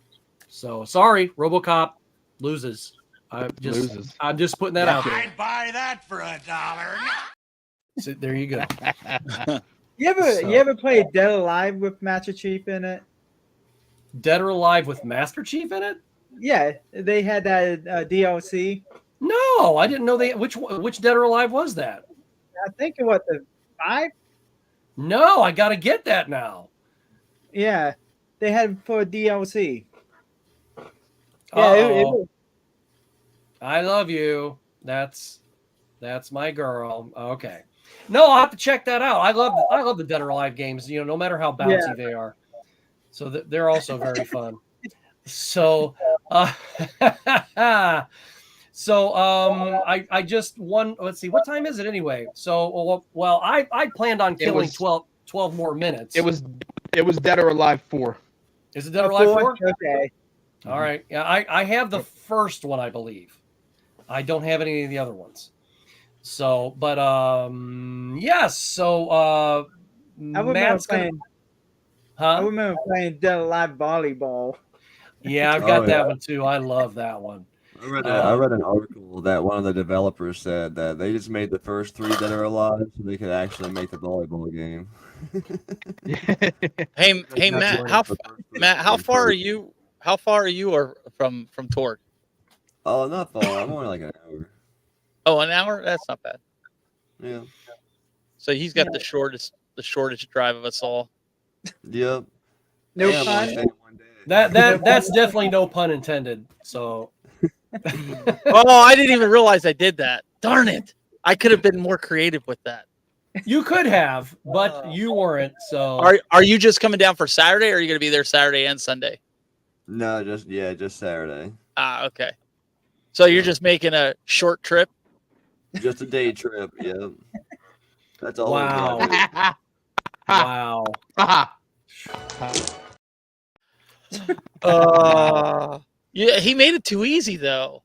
So sorry, RoboCop loses. I'm just putting that out there. I'd buy that for $1. So there you go. You ever played Dead or Alive with Master Chief in it? Dead or Alive with Master Chief in it? Yeah, they had that DLC. No, I didn't know they. Which Dead or Alive was that? I think it was the 5. No, I got to get that now. Yeah, they had it for DLC. Yeah, I love you. That's my girl. Okay. No, I'll have to check that out. I love the Dead or Alive games. No matter how bouncy they are. So they're also very fun. So, I just won. Let's see, what time is it anyway? So, well, I planned on killing 12 more minutes. It was Dead or Alive 4. Is it Dead or Alive 4? Okay. All right. Yeah, I have the first one, I believe. I don't have any of the other ones. So, but yes. So, I remember playing Dead or Alive volleyball. Yeah, I've got that one too. I love that one. I read an article that one of the developers said that they just made the first 3 Dead or Alive so they could actually make the volleyball game. Hey Matt, how far are you? How far are you from Torg? Oh, not far. I'm only like an hour. Oh, an hour? That's not bad. Yeah. So he's got the shortest drive of us all. Yep. No pun. That's definitely no pun intended. So. Oh, I didn't even realize I did that. Darn it! I could have been more creative with that. You could have, but you weren't. So. Are you just coming down for Saturday, or are you going to be there Saturday and Sunday? No, just Saturday. Ah, okay. So you're just making a short trip? Just a day trip, yeah. That's all. Wow. Wow. Yeah, he made it too easy though.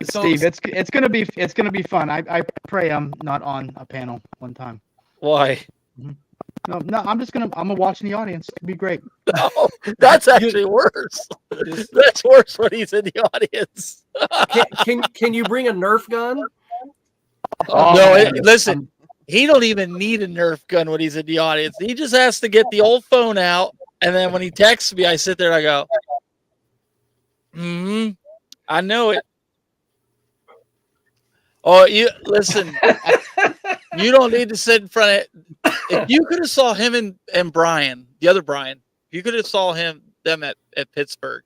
Steve, it's gonna be fun. I pray I'm not on a panel one time. Why? No, I'm gonna watch in the audience. It'd be great. No, that's actually worse. That's worse when he's in the audience. Can you bring a Nerf gun? Oh, no, listen. He don't even need a Nerf gun when he's in the audience. He just has to get the old phone out, and then when he texts me, I sit there and I go, I know it. Oh, you listen. You don't need to sit in front of. If you could have saw him and Brian, the other Brian, if you could have saw them at Pittsburgh,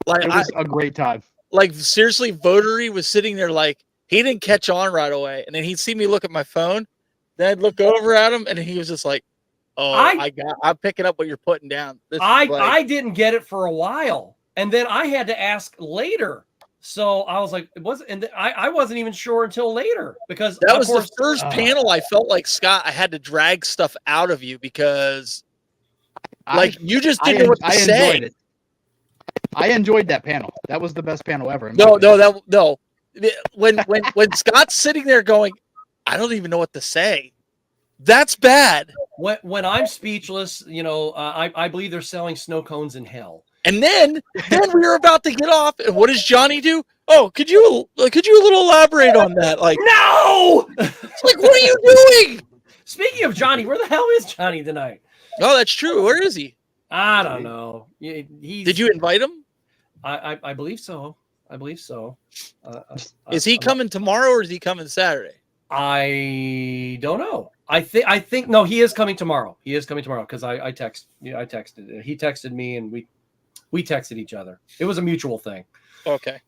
like it was a great time. Like seriously, Votery was sitting there like he didn't catch on right away, and then he'd see me look at my phone, then I'd look over at him, and he was just like, "Oh, I'm picking up what you're putting down." I didn't get it for a while, and then I had to ask later. So I was like, I wasn't even sure until later because that was the first panel. I felt like Scott, I had to drag stuff out of you because, you just didn't know what to say. Enjoyed it. I enjoyed that panel. That was the best panel ever. No. When Scott's sitting there going, I don't even know what to say. That's bad. When I'm speechless, I believe they're selling snow cones in hell. And then we were about to get off, and what does Johnny do? Oh, could you a little elaborate on that? Like, no. Like, what are you doing? Speaking of Johnny, where the hell is Johnny tonight? Oh, that's true. Where is he? I don't know. Did you invite him? I believe so. I believe so. Is he coming tomorrow or is he coming Saturday? I don't know. I think no, he is coming tomorrow. He is coming tomorrow because I texted. He texted me and we texted each other. It was a mutual thing. Okay.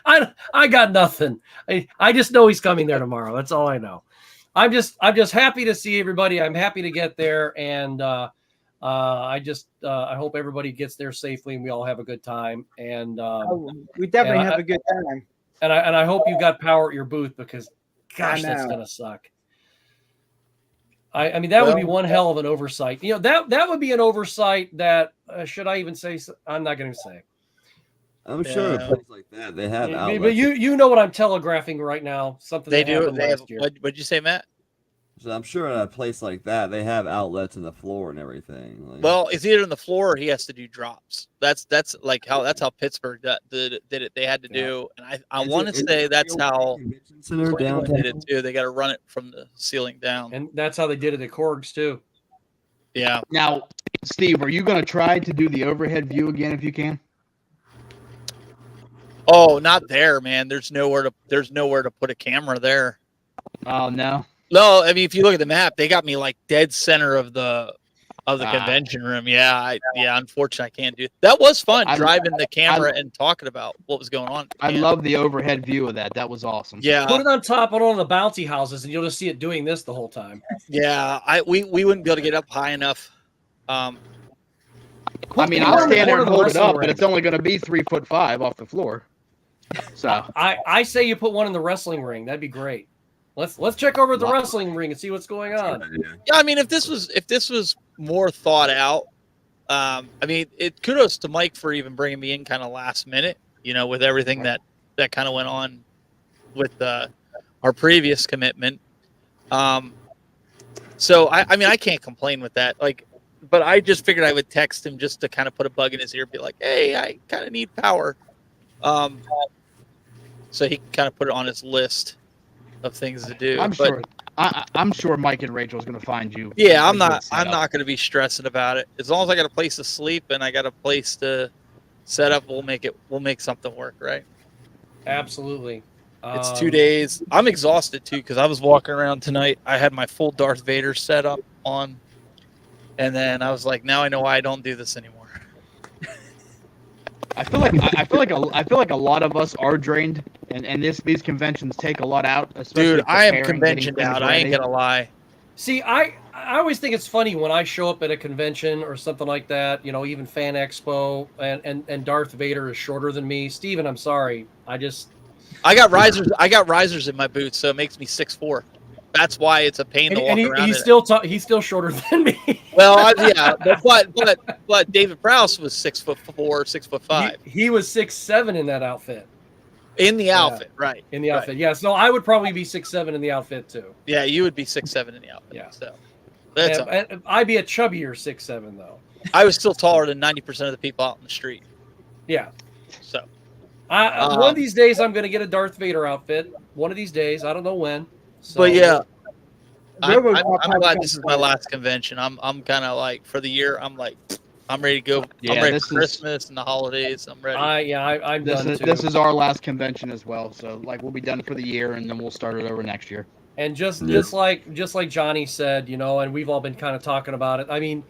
I got nothing. I just know he's coming there tomorrow. That's all I know. I'm just happy to see everybody. I'm happy to get there, and I hope everybody gets there safely and we all have a good time. And we definitely have a good time. And I hope you got power at your booth because, gosh, that's gonna suck. I mean, that would be one hell of an oversight. You know, that would be an oversight that should I even say? I'm not going to say. I'm sure a place like that they have outlets. But you know what I'm telegraphing right now? Something they do. They have, what'd you say, Matt? So I'm sure at a place like that they have outlets in the floor and everything. Like, well, it's either in the floor or he has to do drops. That's like how Pittsburgh did it. They had to do, and I want to say that's how Cleveland did it too. They got to run it from the ceiling down, and that's how they did it at Korg's too. Yeah. Now, Steve, are you going to try to do the overhead view again if you can? Oh, not there, man. There's nowhere to put a camera there. Oh no. No, I mean, if you look at the map, they got me like dead center of the convention room. Yeah, unfortunately, I can't do it. That was fun, driving the camera and talking about what was going on. I love the overhead view of that. That was awesome. Yeah. Put it on top of one of the bouncy houses, and you'll just see it doing this the whole time. Yeah, we wouldn't be able to get up high enough. I mean, I'll stand there and hold it up, but it's only going to be 3'5" off the floor. So I say you put one in the wrestling ring. That'd be great. Let's check over the wrestling ring and see what's going on. Yeah, I mean, if this was more thought out, I mean, kudos to Mike for even bringing me in kind of last minute. You know, with everything that kind of went on with our previous commitment. So I mean, I can't complain with that. Like, but I just figured I would text him just to kind of put a bug in his ear, be like, "Hey, I kind of need power." So he kind of put it on his list of things to do. I'm sure Mike and Rachel is going to find you. Yeah, I'm not going to be stressing about it. As long as I got a place to sleep and I got a place to set up, we'll make something work, right? Absolutely. It's 2 days. I'm exhausted too because I was walking around tonight. I had my full Darth Vader setup on, and then I was like, now I know why I don't do this anymore. I feel like a lot of us are drained, and these conventions take a lot out. Dude, I am conventioned out. I ain't gonna lie. See, I always think it's funny when I show up at a convention or something like that. You know, even Fan Expo, and Darth Vader is shorter than me. Steven, I'm sorry. I got risers. I got risers in my boots, so it makes me 6'4". That's why it's a pain to walk around. He's still shorter than me. Well, yeah, but David Prowse was 6'4", 6'5". He was 6'7" in that outfit. In the outfit, right? In the outfit, yeah. So I would probably be 6'7" in the outfit too. Yeah, you would be 6'7" in the outfit. Yeah. So and I'd be a chubbier 6'7" though. I was still taller than 90% of the people out in the street. Yeah. So one of these days I'm going to get a Darth Vader outfit. One of these days, I don't know when. So, but yeah, I'm glad this is my last convention. I'm kind of like for the year. I'm ready to go. Yeah, I'm ready for Christmas and the holidays. I'm ready. I'm done too. This is our last convention as well. So like we'll be done for the year, and then we'll start it over next year. And just like Johnny said, you know, and we've all been kind of talking about it. I mean,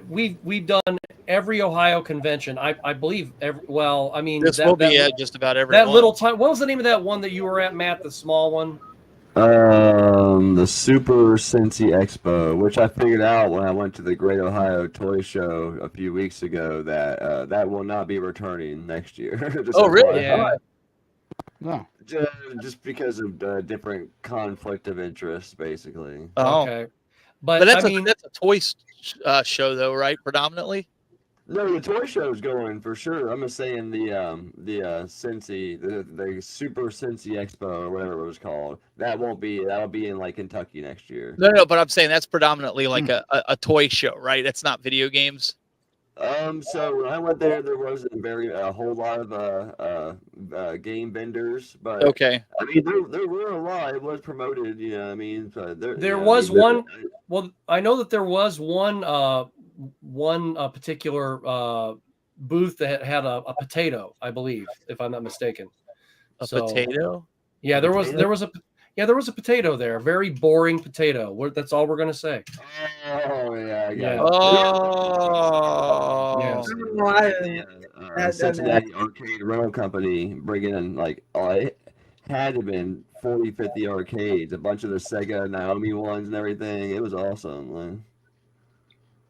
we've done every Ohio convention. I believe this will be just about every that little time. What was the name of that one that you were at, Matt? The small one. The Super Cincy Expo, which I figured out when I went to the Great Ohio Toy Show a few weeks ago, that will not be returning next year. Oh, really? Yeah. No. Just because of different conflict of interest, basically. Oh. Okay. But that's a toy show, though, right? Predominantly. No, the toy show is going for sure. I'm just saying the Cincy, the Super Cincy Expo or whatever it was called. That'll be in like Kentucky next year. No, but I'm saying that's predominantly like a toy show, right? It's not video games. So when I went there, there wasn't a whole lot of game vendors, but Okay. I mean, there were a lot. It was promoted, you know. I mean, there was one. Well, I know that there was one particular booth that had a potato, I believe, if I'm not mistaken. A potato? Yeah, there was a potato there. A very boring potato. That's all we're gonna say. Oh yeah, Yeah. Oh. Yeah. Cincinnati Arcade Rental Company bringing in it had to have been 40, 50 arcades, a bunch of the Sega Naomi ones and everything. It was awesome. Man.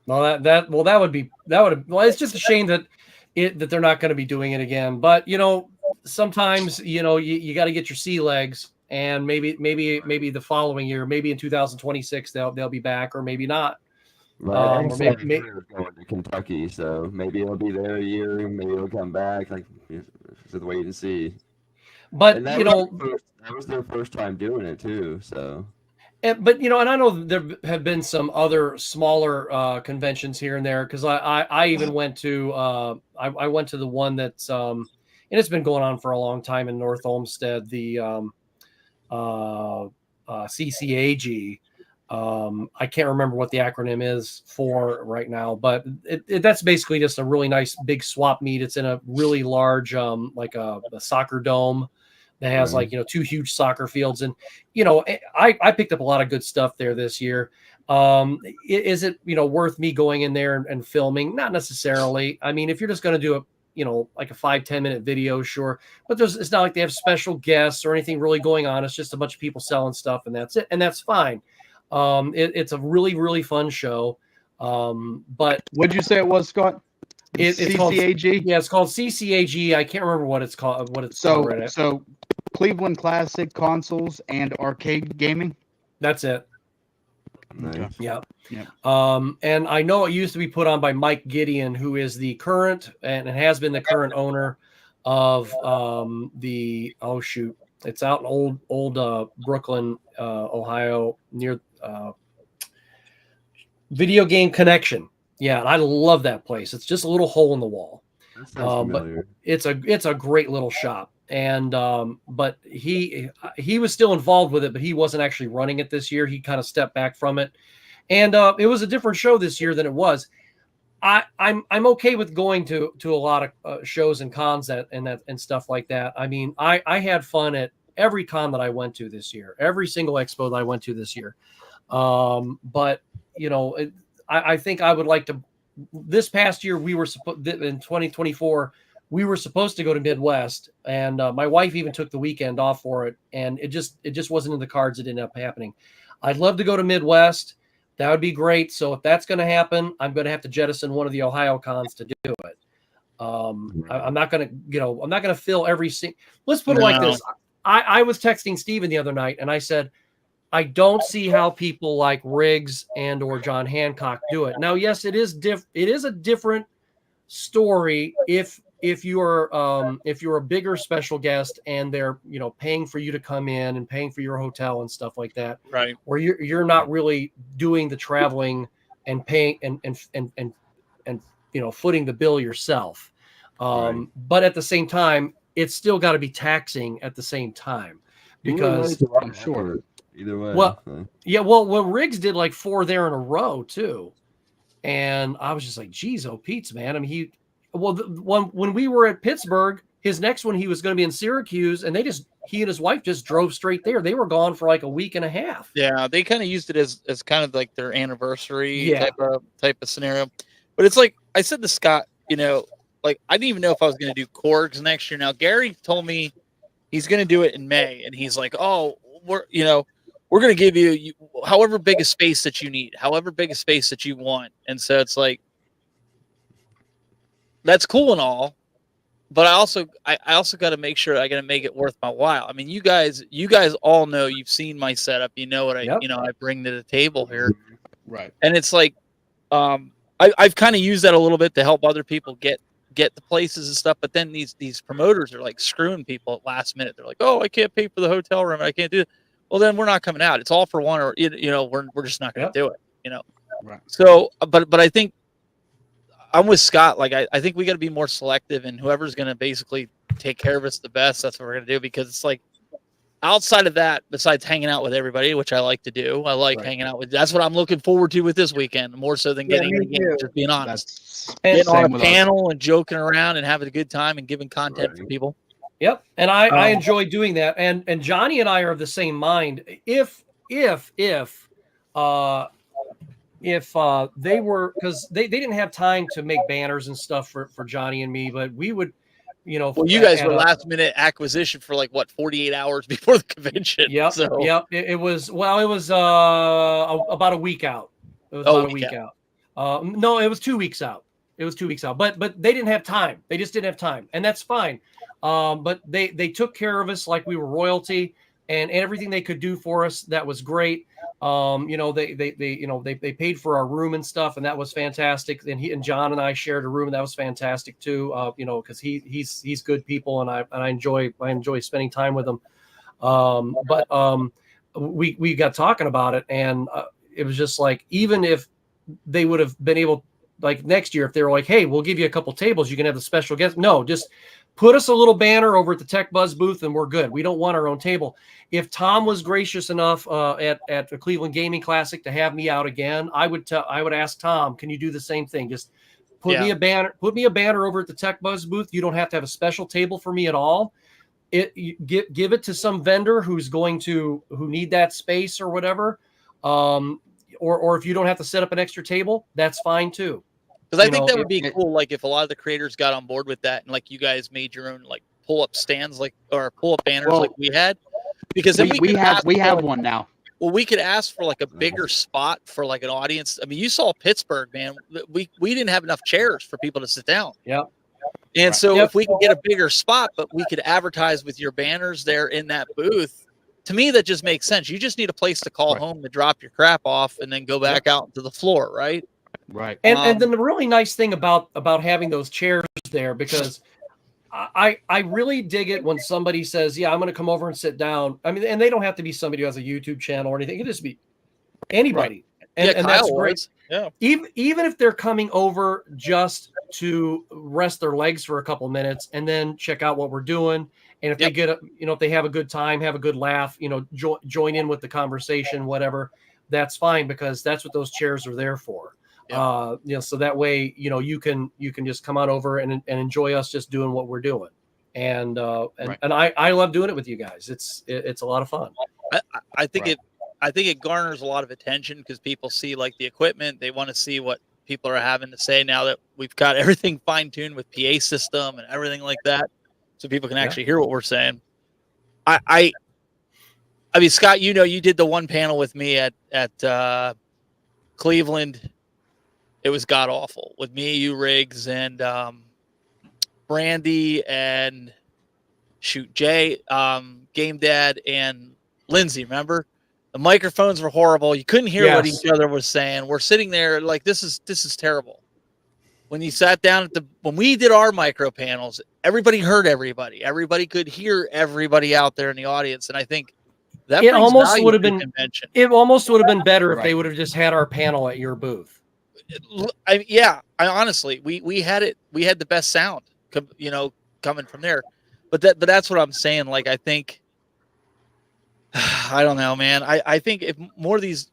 Well, it's just a shame that they're not going to be doing it again. But sometimes you got to get your sea legs, and maybe the following year, maybe in 2026 they'll be back, or maybe not. Right. Or maybe going to Kentucky, so maybe it'll be there a year, maybe it'll come back. Just wait and see. But that was their first time doing it too. So. But and I know there have been some other smaller conventions here and there, because I even went to I went to the one that's and it's been going on for a long time in North Olmsted, the CCAG. I can't remember what the acronym is for right now, but that's basically just a really nice big swap meet. It's in a really large like a soccer dome that has two huge soccer fields, and I picked up a lot of good stuff there this year. Is it worth me going in there and filming? Not necessarily. I mean, if you're just going to do like a 5-10 minute video, sure, but it's not like they have special guests or anything really going on. It's just a bunch of people selling stuff, and that's it, and that's fine. It's a really, really fun show. But what'd you say it was, Scott? It's CCAG? called, yeah, it's called CCAG. I can't remember what it's called. So Cleveland Classic Consoles and Arcade Gaming. That's it. Nice. Yeah. And I know it used to be put on by Mike Gideon, who is the current and has been the current owner of it's out in old Brooklyn, Ohio, near Video Game Connection. Yeah, and I love that place. It's just a little hole in the wall. That sounds familiar. But it's a great little shop. And but he was still involved with it, but he wasn't actually running it this year. He kind of stepped back from it. And it was a different show this year than it was. I'm okay with going to a lot of shows and cons and stuff like that. I mean, I had fun at every con that I went to this year, every single expo that I went to this year. But I think I would like to. This past year, we were in 2024. We were supposed to go to Midwest, and my wife even took the weekend off for it, and it just wasn't in the cards. It didn't end up happening. I'd love to go to Midwest. That would be great. So if that's going to happen, I'm going to have to jettison one of the Ohio cons to do it. I'm not going to fill every single. Let's put it like this. I was texting Steven the other night, and I said, I don't see how people like Riggs and or John Hancock do it. Now, yes, it is a different story if you're a bigger special guest and they're paying for you to come in and paying for your hotel and stuff like that, right? Where you're not really doing the traveling and paying and footing the bill yourself. Right. But at the same time, it's still got to be taxing at the same time, because I'm sure either way. Well, yeah, well, Riggs did like 4 there in a row too, and I was just like, geez, oh Pete's, man. I mean, when we were at Pittsburgh, his next one he was going to be in Syracuse, and he and his wife just drove straight there. They were gone for like a week and a half. Yeah, they kind of used it as kind of like their anniversary type of scenario. But it's like I said to Scott, like I didn't even know if I was going to do Korgs next year. Now Gary told me he's going to do it in May, and he's like, oh, we're going to give you however big a space that you need, however big a space that you want. And so it's like, that's cool and all, but I also got to make sure I got to make it worth my while. I mean, you guys all know, you've seen my setup, what I bring to the table here. Right. And it's like, I've kind of used that a little bit to help other people get the places and stuff. But then these promoters are like screwing people at last minute. They're like, oh, I can't pay for the hotel room. I can't do it. Well, then we're not coming out. It's all for one, or we're just not going to do it. Right. So, but I think I'm with Scott. Like, I think we got to be more selective, and whoever's going to basically take care of us the best, that's what we're going to do. Because it's like, outside of that, besides hanging out with everybody, which I like to do, I like hanging out with. That's what I'm looking forward to with this weekend, more so than getting in the game. Just being honest, getting on a panel and joking around and having a good time and giving content for people. Yep, and I enjoy doing that. And Johnny and I are of the same mind. If they were, because they didn't have time to make banners and stuff for Johnny and me, but we would, well, you guys were last minute acquisition for like what 48 hours before the convention. Yep. So it was about a week out. It was about a week out. No, it was 2 weeks out. It was 2 weeks out. But they didn't have time. They just didn't have time, and that's fine. But they took care of us like we were royalty, and everything they could do for us, that was great. They paid for our room and stuff, and that was fantastic. And John and I shared a room, and that was fantastic too. Because he's good people, and I enjoy spending time with them. We got talking about it, and it was just like, even if they would have been able, like next year, if they were like, hey, we'll give you a couple tables, you can have the special guest. No, just put us a little banner over at the Tech Buzz booth and we're good. We don't want our own table. If Tom was gracious enough at the Cleveland Gaming Classic to have me out again, I would ask Tom, can you do the same thing? Just put me a banner over at the Tech Buzz booth. You don't have to have a special table for me at all. Give it to some vendor who need that space or whatever. Or if you don't have to set up an extra table, that's fine too. Because I think that would be cool. Like if a lot of the creators got on board with that, and like you guys made your own like pull up stands, or pull up banners like we had. Because then we have one now. Well, we could ask for like a bigger spot for like an audience. I mean, you saw Pittsburgh, man. We didn't have enough chairs for people to sit down. Yeah. And so if we could get a bigger spot, but we could advertise with your banners there in that booth, to me that just makes sense. You just need a place to call home to drop your crap off and then go back out to the floor, right? Right. And then the really nice thing about having those chairs there, because I really dig it when somebody says, yeah, I'm going to come over and sit down. I mean, and they don't have to be somebody who has a YouTube channel or anything. It can just be anybody. Right. And that's great. Yeah. Even if they're coming over just to rest their legs for a couple minutes and then check out what we're doing. And if they get if they have a good time, have a good laugh, join in with the conversation, whatever, that's fine, because that's what those chairs are there for. So that way, you can just come on over and enjoy us just doing what we're doing. And I love doing it with you guys. It's a lot of fun. I think it garners a lot of attention because people see like the equipment. They want to see what people are having to say now that we've got everything fine tuned with PA system and everything like that. So people can actually hear what we're saying. I mean, Scott, you did the one panel with me at Cleveland. It was god awful with me, you, Riggs, and Brandy, and Jay, Game Dad, and Lindsay. Remember, the microphones were horrible. You couldn't hear what each other was saying. We're sitting there like this is terrible. When you sat down when we did our micro panels, everybody heard everybody. Everybody could hear everybody out there in the audience, and I think that it almost would have been convention. It almost would have been better if they would have just had our panel at your booth. I honestly, we had it. We had the best sound, coming from there. But that's what I'm saying. Like, I think, I don't know, man. I think if more of these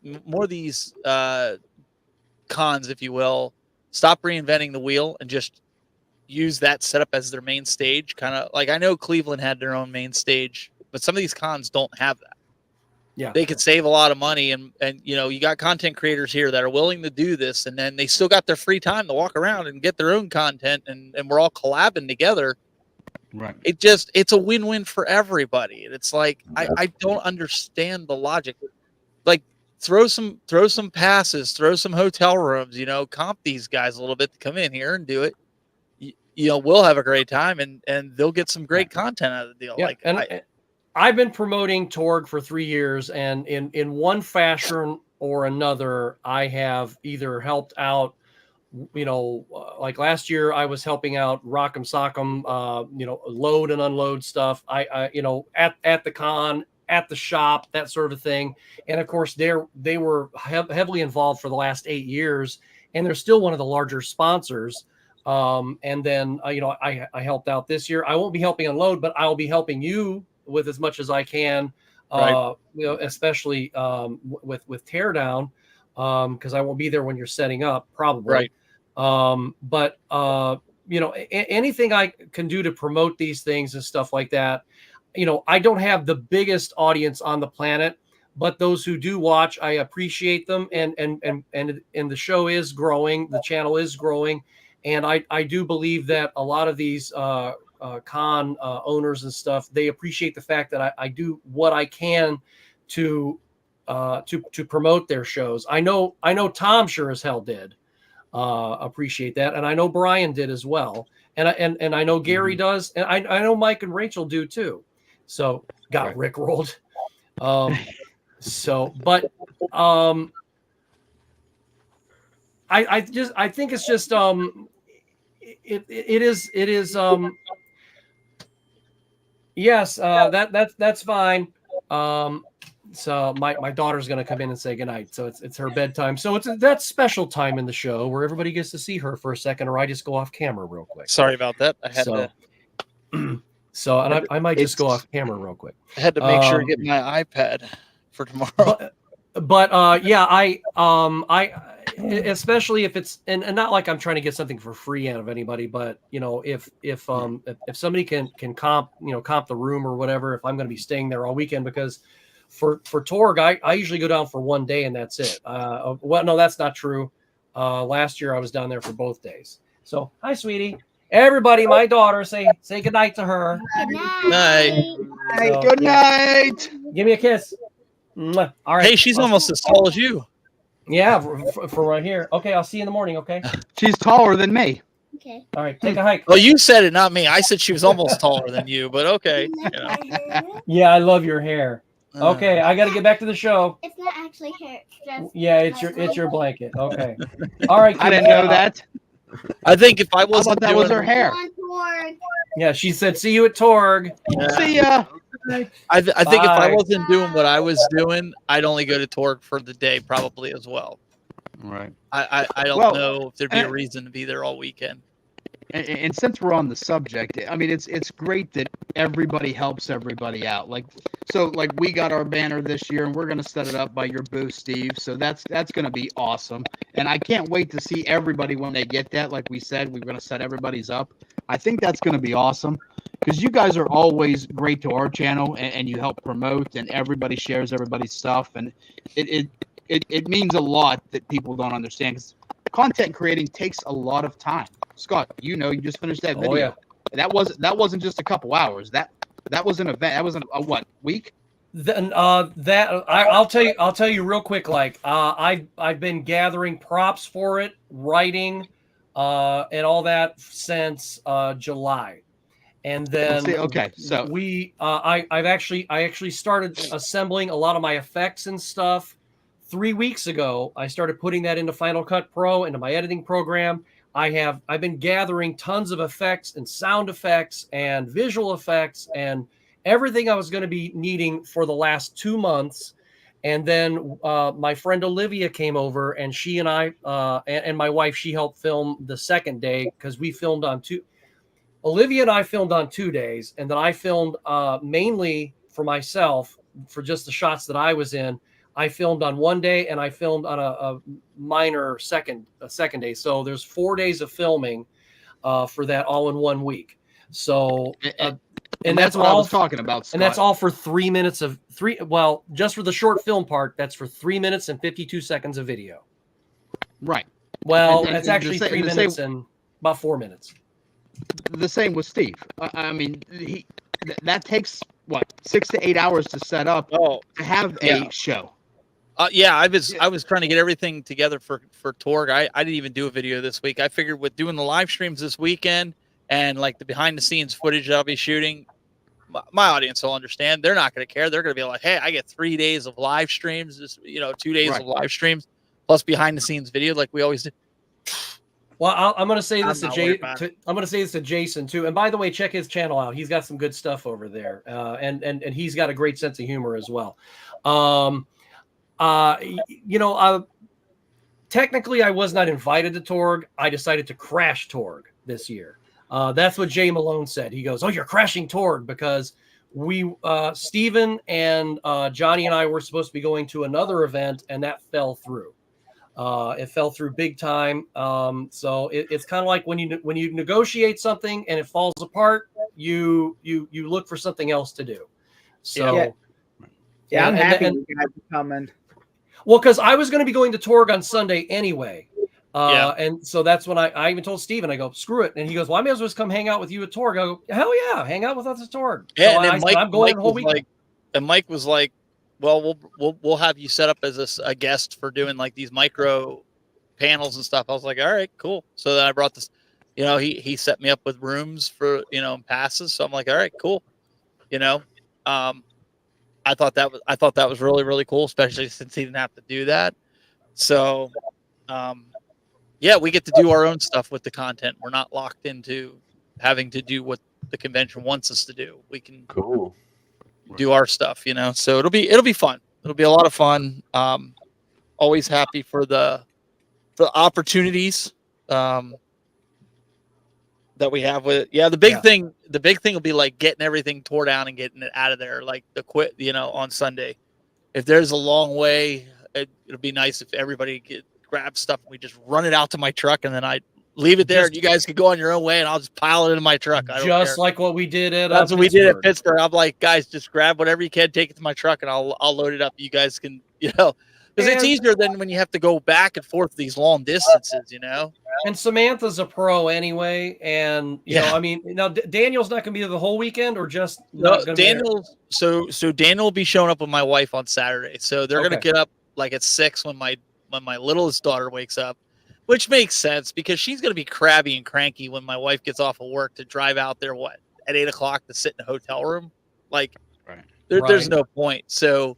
cons, if you will, stop reinventing the wheel and just use that setup as their main stage. Kind of like, I know Cleveland had their own main stage, but some of these cons don't have that. Yeah, they could save a lot of money, and you got content creators here that are willing to do this, and then they still got their free time to walk around and get their own content, and we're all collabing together. Right. It's a win-win for everybody. And it's like, I don't understand the logic. Like, throw some passes, throw some hotel rooms, comp these guys a little bit to come in here and do it. We'll have a great time, and they'll get some great content out of the deal. Yeah, I've been promoting Torg for 3 years, and in one fashion or another, I have either helped out, like last year I was helping out Rock'em Sock'em, load and unload stuff. I at the con, at the shop, that sort of thing. And of course, they were heavily involved for the last 8 years, and they're still one of the larger sponsors. And then I helped out this year. I won't be helping unload, but I'll be helping you with as much as I can. Right. Especially with teardown, because I won't be there when you're setting up, probably. Right. But anything I can do to promote these things and stuff like that. I don't have the biggest audience on the planet, but those who do watch, I appreciate them, and the show is growing, the channel is growing, and I do believe that a lot of these con owners and stuff, they appreciate the fact that I do what I can to promote their shows. I know Tom sure as hell did appreciate that, and I know Brian did as well, and I know Gary does, and I know Mike and Rachel do too. So got rickrolled. But I think it's just it is yes, that's fine. So my daughter's gonna come in and say goodnight. So it's her bedtime. So it's that special time in the show where everybody gets to see her for a second, or I just go off camera real quick. Sorry about that. I had to. So and I might just go off camera real quick. I had to make sure to get my iPad for tomorrow. But yeah, I especially if it's and not like I'm trying to get something for free out of anybody, but if somebody can comp the room or whatever, if I'm going to be staying there all weekend, because for Torg I usually go down for one day and that's it. Well, no, that's not true. Last year I was down there for both days. So hi, sweetie. Everybody, my daughter, say good night to her. Good night. So, Good night. Give me a kiss. All right. Hey, she's almost as tall as you. Yeah, for right here. Okay, I'll see you in the morning. Okay. She's taller than me. Okay. All right, take a hike. Well, you said it, not me. I said she was almost taller than you, but okay. Yeah, I love your hair. Okay, I got to get back to the show. It's not actually hair. It's just it's your blanket. Okay. All right. I didn't know that. I think if I I wasn't thought that was her hair. Yeah, she said, "See you at Torg." See ya. I think if I wasn't doing what I was doing, I'd only go to Torg for the day, probably as well. Right. I don't know if there'd be a reason to be there all weekend. And since we're on the subject, I mean, it's great that everybody helps everybody out. Like we got our banner this year, and we're gonna set it up by your booth, Steve. So that's gonna be awesome. And I can't wait to see everybody when they get that. Like we said, we're gonna set everybody's up. I think that's gonna be awesome because you guys are always great to our channel, and you help promote, and everybody shares everybody's stuff, and it means a lot that people don't understand, because content creating takes a lot of time. Scott, you just finished that video. Oh, yeah. That wasn't just a couple hours. That was an event. That was a what, week? Then I'll tell you real quick. Like I've been gathering props for it, writing, and all that since July, and then so I actually started assembling a lot of my effects and stuff 3 weeks ago. I started putting that into Final Cut Pro, into my editing program. I've been gathering tons of effects and sound effects and visual effects and everything I was going to be needing for the last 2 months. And then my friend Olivia came over, and she and I and my wife, she helped film the second day, because we filmed on two. Olivia and I filmed on 2 days, and then I filmed mainly for myself for just the shots that I was in. I filmed on 1 day, and I filmed on a minor second day. So there's 4 days of filming for that, all in 1 week. So and that's what all I was talking about, Scott. And that's all for 3 minutes of three. Well, just for the short film part, that's for 3 minutes and 52 seconds of video. Right. Well, that's actually 3 minutes and about 4 minutes. The same with Steve. I mean, that takes what, 6 to 8 hours to set up to have a show. I was trying to get everything together for Torg. I didn't even do a video this week. I figured with doing the live streams this weekend and like the behind the scenes footage I'll be shooting, my audience will understand. They're not going to care. They're going to be like, hey, I get 3 days of live streams, 2 days of live streams plus behind the scenes video like we always do. Well, I'm going to say this to I'm going to say this to Jason too. And by the way, check his channel out. He's got some good stuff over there, and he's got a great sense of humor as well. Technically, I was not invited to Torg. I decided to crash Torg. this year. That's what Jay Malone said. He goes, "Oh, you're crashing Torg," because we, Steven and Johnny and I were supposed to be going to another event, and that fell through. It fell through big time. So it's kind of like when you negotiate something and it falls apart, you look for something else to do. So yeah, I'm happy you guys are coming. Well, because I was going to be going to Torg on Sunday anyway. And so that's when I even told Steven, I go, screw it. And he goes, well, I may as well just come hang out with you at Torg. I go, hell yeah, hang out with us at Torg. Yeah, so and then I'm going the whole weekend. And Mike was like, well, we'll have you set up as a guest for doing like these micro panels and stuff. I was like, all right, cool. So then I brought this, he set me up with rooms for, passes. So I'm like, all right, cool. I thought that was really, really cool, especially since he didn't have to do that. So, yeah, we get to do our own stuff with the content. We're not locked into having to do what the convention wants us to do. We can do our stuff, So it'll be fun. It'll be a lot of fun. Always happy for the opportunities that we have with it. Yeah, the big thing will be like getting everything tore down and getting it out of there, like the quit, on Sunday. If there's a long way, it'll be nice if everybody grab stuff and we just run it out to my truck and then I leave it there and you guys can go on your own way and I'll just pile it in my truck. I don't care. Like what we did at That's what we did at Pittsburgh. I'm like, guys, just grab whatever you can, take it to my truck and I'll load it up. You guys can, because it's easier than when you have to go back and forth these long distances, And Samantha's a pro anyway, and I mean, now Daniel's not going to be there the whole weekend, or just Daniel. So Daniel will be showing up with my wife on Saturday. So they're going to get up like at 6 when my littlest daughter wakes up, which makes sense because she's going to be crabby and cranky when my wife gets off of work to drive out there at 8 o'clock to sit in a hotel room. Like, there's no point. So,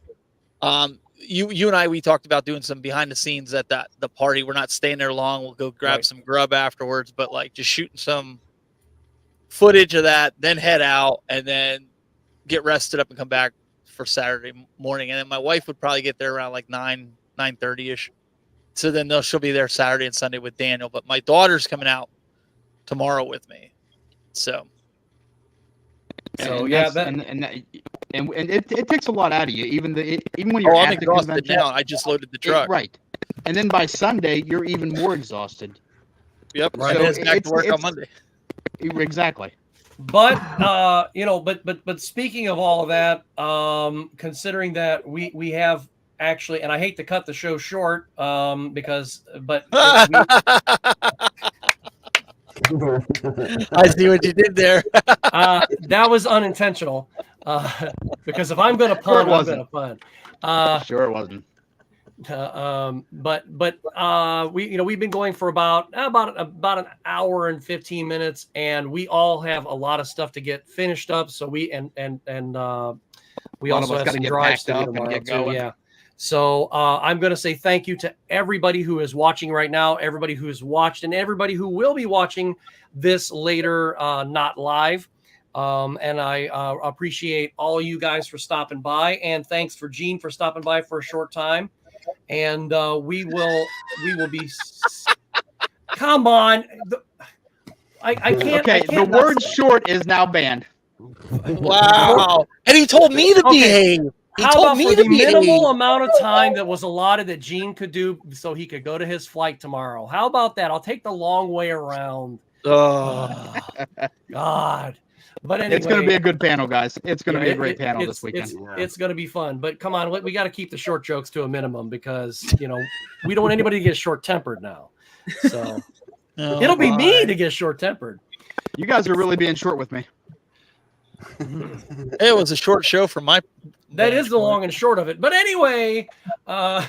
You and I, we talked about doing some behind the scenes at the party. We're not staying there long. We'll go grab some grub afterwards, but like just shooting some footage of that, then head out and then get rested up and come back for Saturday morning. And then my wife would probably get there around like 9:30 ish. So then she'll be there Saturday and Sunday with Daniel, but my daughter's coming out tomorrow with me. So yeah, and it takes a lot out of you, even when you're I'm at the exhausted convention. now. I just loaded the truck. Right, and then by Sunday you're even more exhausted. Yep, right. So it's back to work on Monday. Exactly. But but speaking of all of that, considering that we have actually, and I hate to cut the show short, because I see what you did there. That was unintentional. Because if I'm going to pun, I'm going to pun. Sure it wasn't. But we've been going for about an hour and 15 minutes, and we all have a lot of stuff to get finished up. So we also have some drives to do tomorrow too. Yeah. So I'm going to say thank you to everybody who is watching right now, everybody who has watched, and everybody who will be watching this later, not live. And I appreciate all you guys for stopping by, and thanks for Gene for stopping by for a short time. And we will be. Come on, I can't. Okay, the word "short" is now banned. Wow, and he told me to behave. How about for the minimal amount of time that was allotted that Gene could do so he could go to his flight tomorrow? How about that? I'll take the long way around. Oh, God. But anyway, it's going to be a good panel, guys. It's going to be a great panel this weekend. It's going to be fun. But come on, we got to keep the short jokes to a minimum because, we don't want anybody to get short-tempered now. So it'll be me to get short-tempered. You guys are really being short with me. It was a short show for my. That is the long and short of it. But anyway, God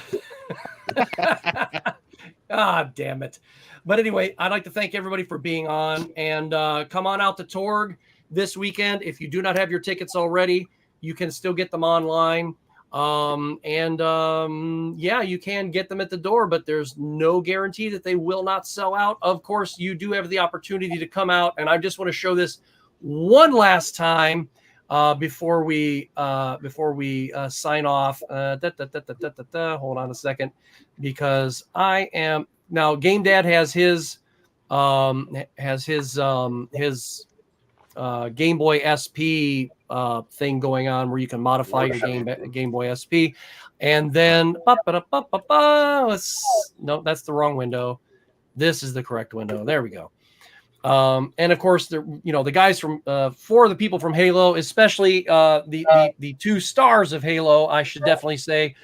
damn it. But anyway, I'd like to thank everybody for being on, and come on out to Torg this weekend. If you do not have your tickets already, you can still get them online. You can get them at the door, but there's no guarantee that they will not sell out. Of course, you do have the opportunity to come out, and I just want to show this one last time before we sign off. Hold on a second, because I am now. Game Dad has his has his Game Boy SP thing going on where you can modify your Game Boy SP. And then, no, that's the wrong window. This is the correct window. There we go. And of course, the guys from for the people from Halo, especially the two stars of Halo, I should definitely say,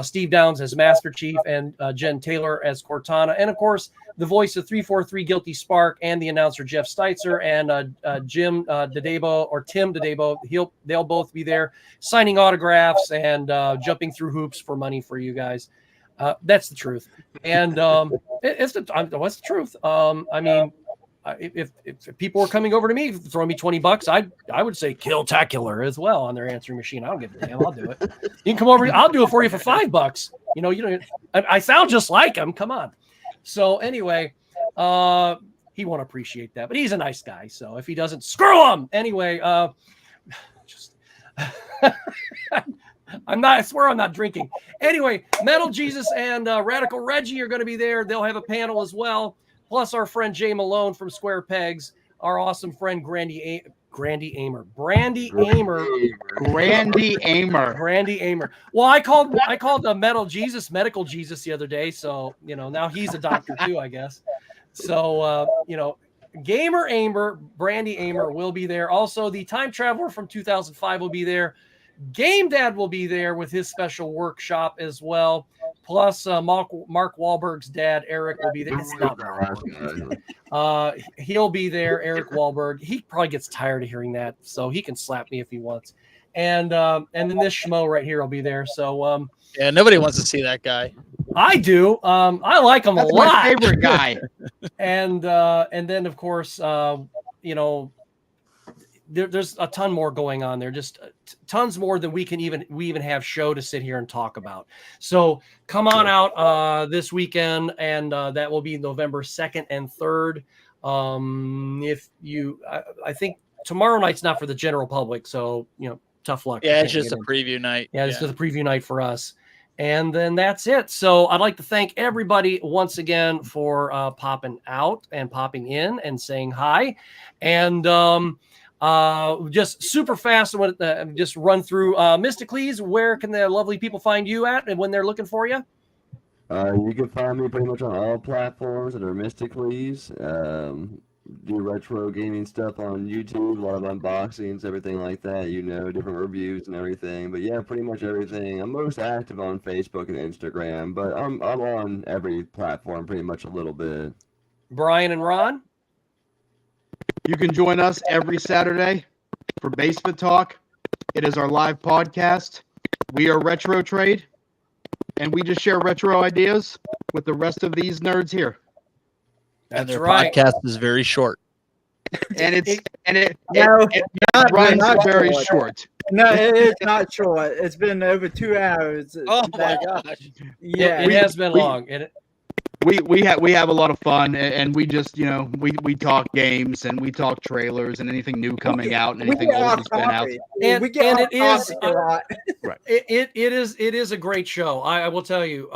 Steve Downs as Master Chief and Jen Taylor as Cortana, and of course the voice of 343 Guilty Spark and the announcer Jeff Steitzer and Jim Dadebo or Tim Dadebo. They'll both be there signing autographs and jumping through hoops for money for you guys. That's the truth, and what's the truth? I mean. If people were coming over to me throwing me $20, I would say Kill-tacular as well on their answering machine. I don't give a damn. I'll do it. You can come over. I'll do it for you for $5. You know. I sound just like him. Come on. So anyway, he won't appreciate that, but he's a nice guy. So if he doesn't, screw him. Anyway, just. I swear I'm not drinking. Anyway, Metal Jesus and Radical Reggie are going to be there. They'll have a panel as well. Plus our friend Jay Malone from Square Pegs, our awesome friend Brandy Amer. Well, I called the Medical Jesus the other day, so now he's a doctor too, I guess. So Gamer Amer, Brandy Amer will be there. Also, the Time Traveler from 2005 will be there. Game Dad will be there with his special workshop as well. Plus, Mark Wahlberg's dad, Eric, will be there. It's not he'll be there, Eric Wahlberg. He probably gets tired of hearing that, so he can slap me if he wants. And then this schmo right here will be there. So yeah, nobody wants to see that guy. I do. I like him a lot. My favorite guy. and then of course, there's a ton more going on there, just tons more than we even have show to sit here and talk about. So come on out this weekend, and that will be November 2nd and 3rd. I think tomorrow night's not for the general public, so tough luck. Yeah, it's just a preview night. Yeah, it's just a preview night for us. And then that's it. So I'd like to thank everybody once again for popping out and popping in and saying hi. And just super fast, just run through Mysticles. Where can the lovely people find you at, and when they're looking for you? You can find me pretty much on all platforms that are Mysticles. Do retro gaming stuff on YouTube, a lot of unboxings, everything like that. Different reviews and everything. But yeah, pretty much everything. I'm most active on Facebook and Instagram, but I'm on every platform pretty much a little bit. Brian and Ron? You can join us every Saturday for Basement Talk. It is our live podcast. We are Retro Trade, and we just share retro ideas with the rest of these nerds here. And their podcast is very short. It runs very short. No, it's not short. It's been over 2 hours. Oh my gosh! Yeah, it has been long. We have a lot of fun, and we just we talk games and we talk trailers and anything new coming out and anything old that's been out. And it is a lot. Right. It is a great show. I will tell you.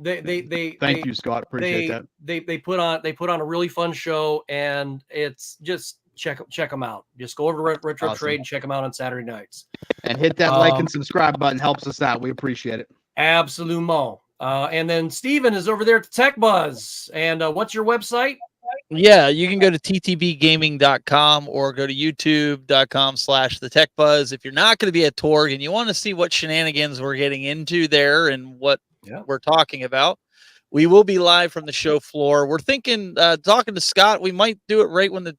Thank you, Scott. Appreciate that. They put on a really fun show, and it's just check them out. Just go over to Retro Awesome. Trade and check them out on Saturday nights. And hit that like and subscribe button. Helps us out. We appreciate it. Absolument. And then Steven is over there at the Tech Buzz. And what's your website? Yeah, you can go to ttbgaming.com or go to youtube.com/thetechbuzz. If you're not going to be at Torg and you want to see what shenanigans we're getting into there and what we're talking about, we will be live from the show floor. We're thinking, talking to Scott, we might do it right when the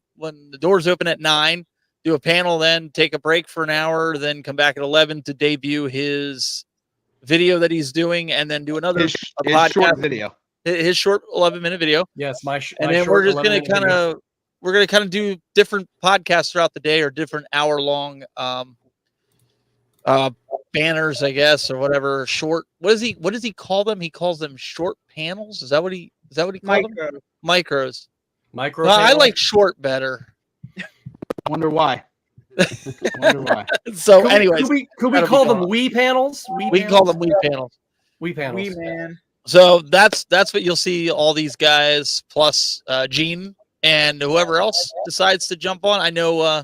doors open at 9, do a panel, then take a break for an hour, then come back at 11 to debut his video that he's doing, and then do another his short video, his short 11-minute video. Yes, and then we're just going to kind of do different podcasts throughout the day, or different hour-long banners, I guess, or whatever. Short. What does he call them? He calls them short panels. Is that what he calls them? Micros. Micro. I like short better. Wonder why. So, anyways, could we call them Wii panels? We can call them Wii panels. Wii panels. Wii man. So that's what you'll see. All these guys plus Gene and whoever else decides to jump on. I know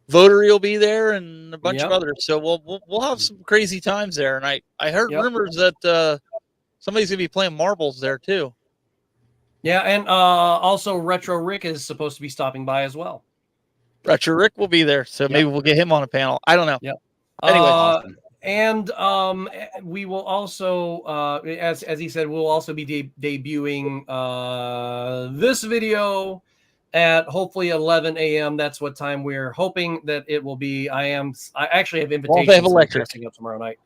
Votary will be there and a bunch of others. So we'll have some crazy times there. And I heard rumors that somebody's gonna be playing marbles there too. Yeah, and also Retro Rick is supposed to be stopping by as well. Retro Rick will be there, so maybe we'll get him on a panel. I don't know. Yep. Anyway, awesome. And we will also, as he said, we'll also be debuting this video at hopefully 11 a.m. That's what time we're hoping that it will be. I actually have invitations. They have electric up tomorrow night.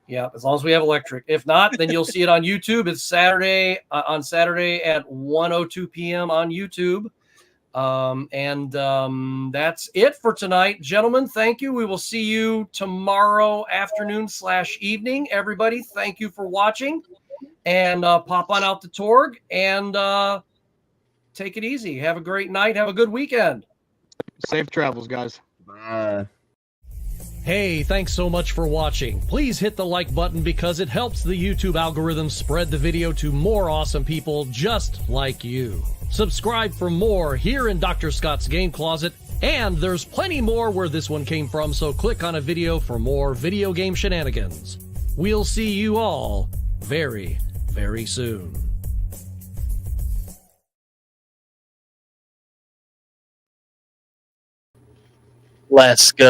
Yeah, as long as we have electric. If not, then you'll see it on YouTube. It's Saturday on Saturday at 1:02 p.m. on YouTube. That's it for tonight, gentlemen. Thank you. We will see you tomorrow afternoon/evening. Everybody, thank you for watching, and pop on out to Torg and take it easy. Have a great night. Have a good weekend. Safe travels, guys. Bye. Hey, thanks so much for watching. Please hit the like button because it helps the YouTube algorithm spread the video to more awesome people just like you. Subscribe for more here in Dr. Scott's Game Closet, and there's plenty more where this one came from, so click on a video for more video game shenanigans. We'll see you all very, very soon. let's go.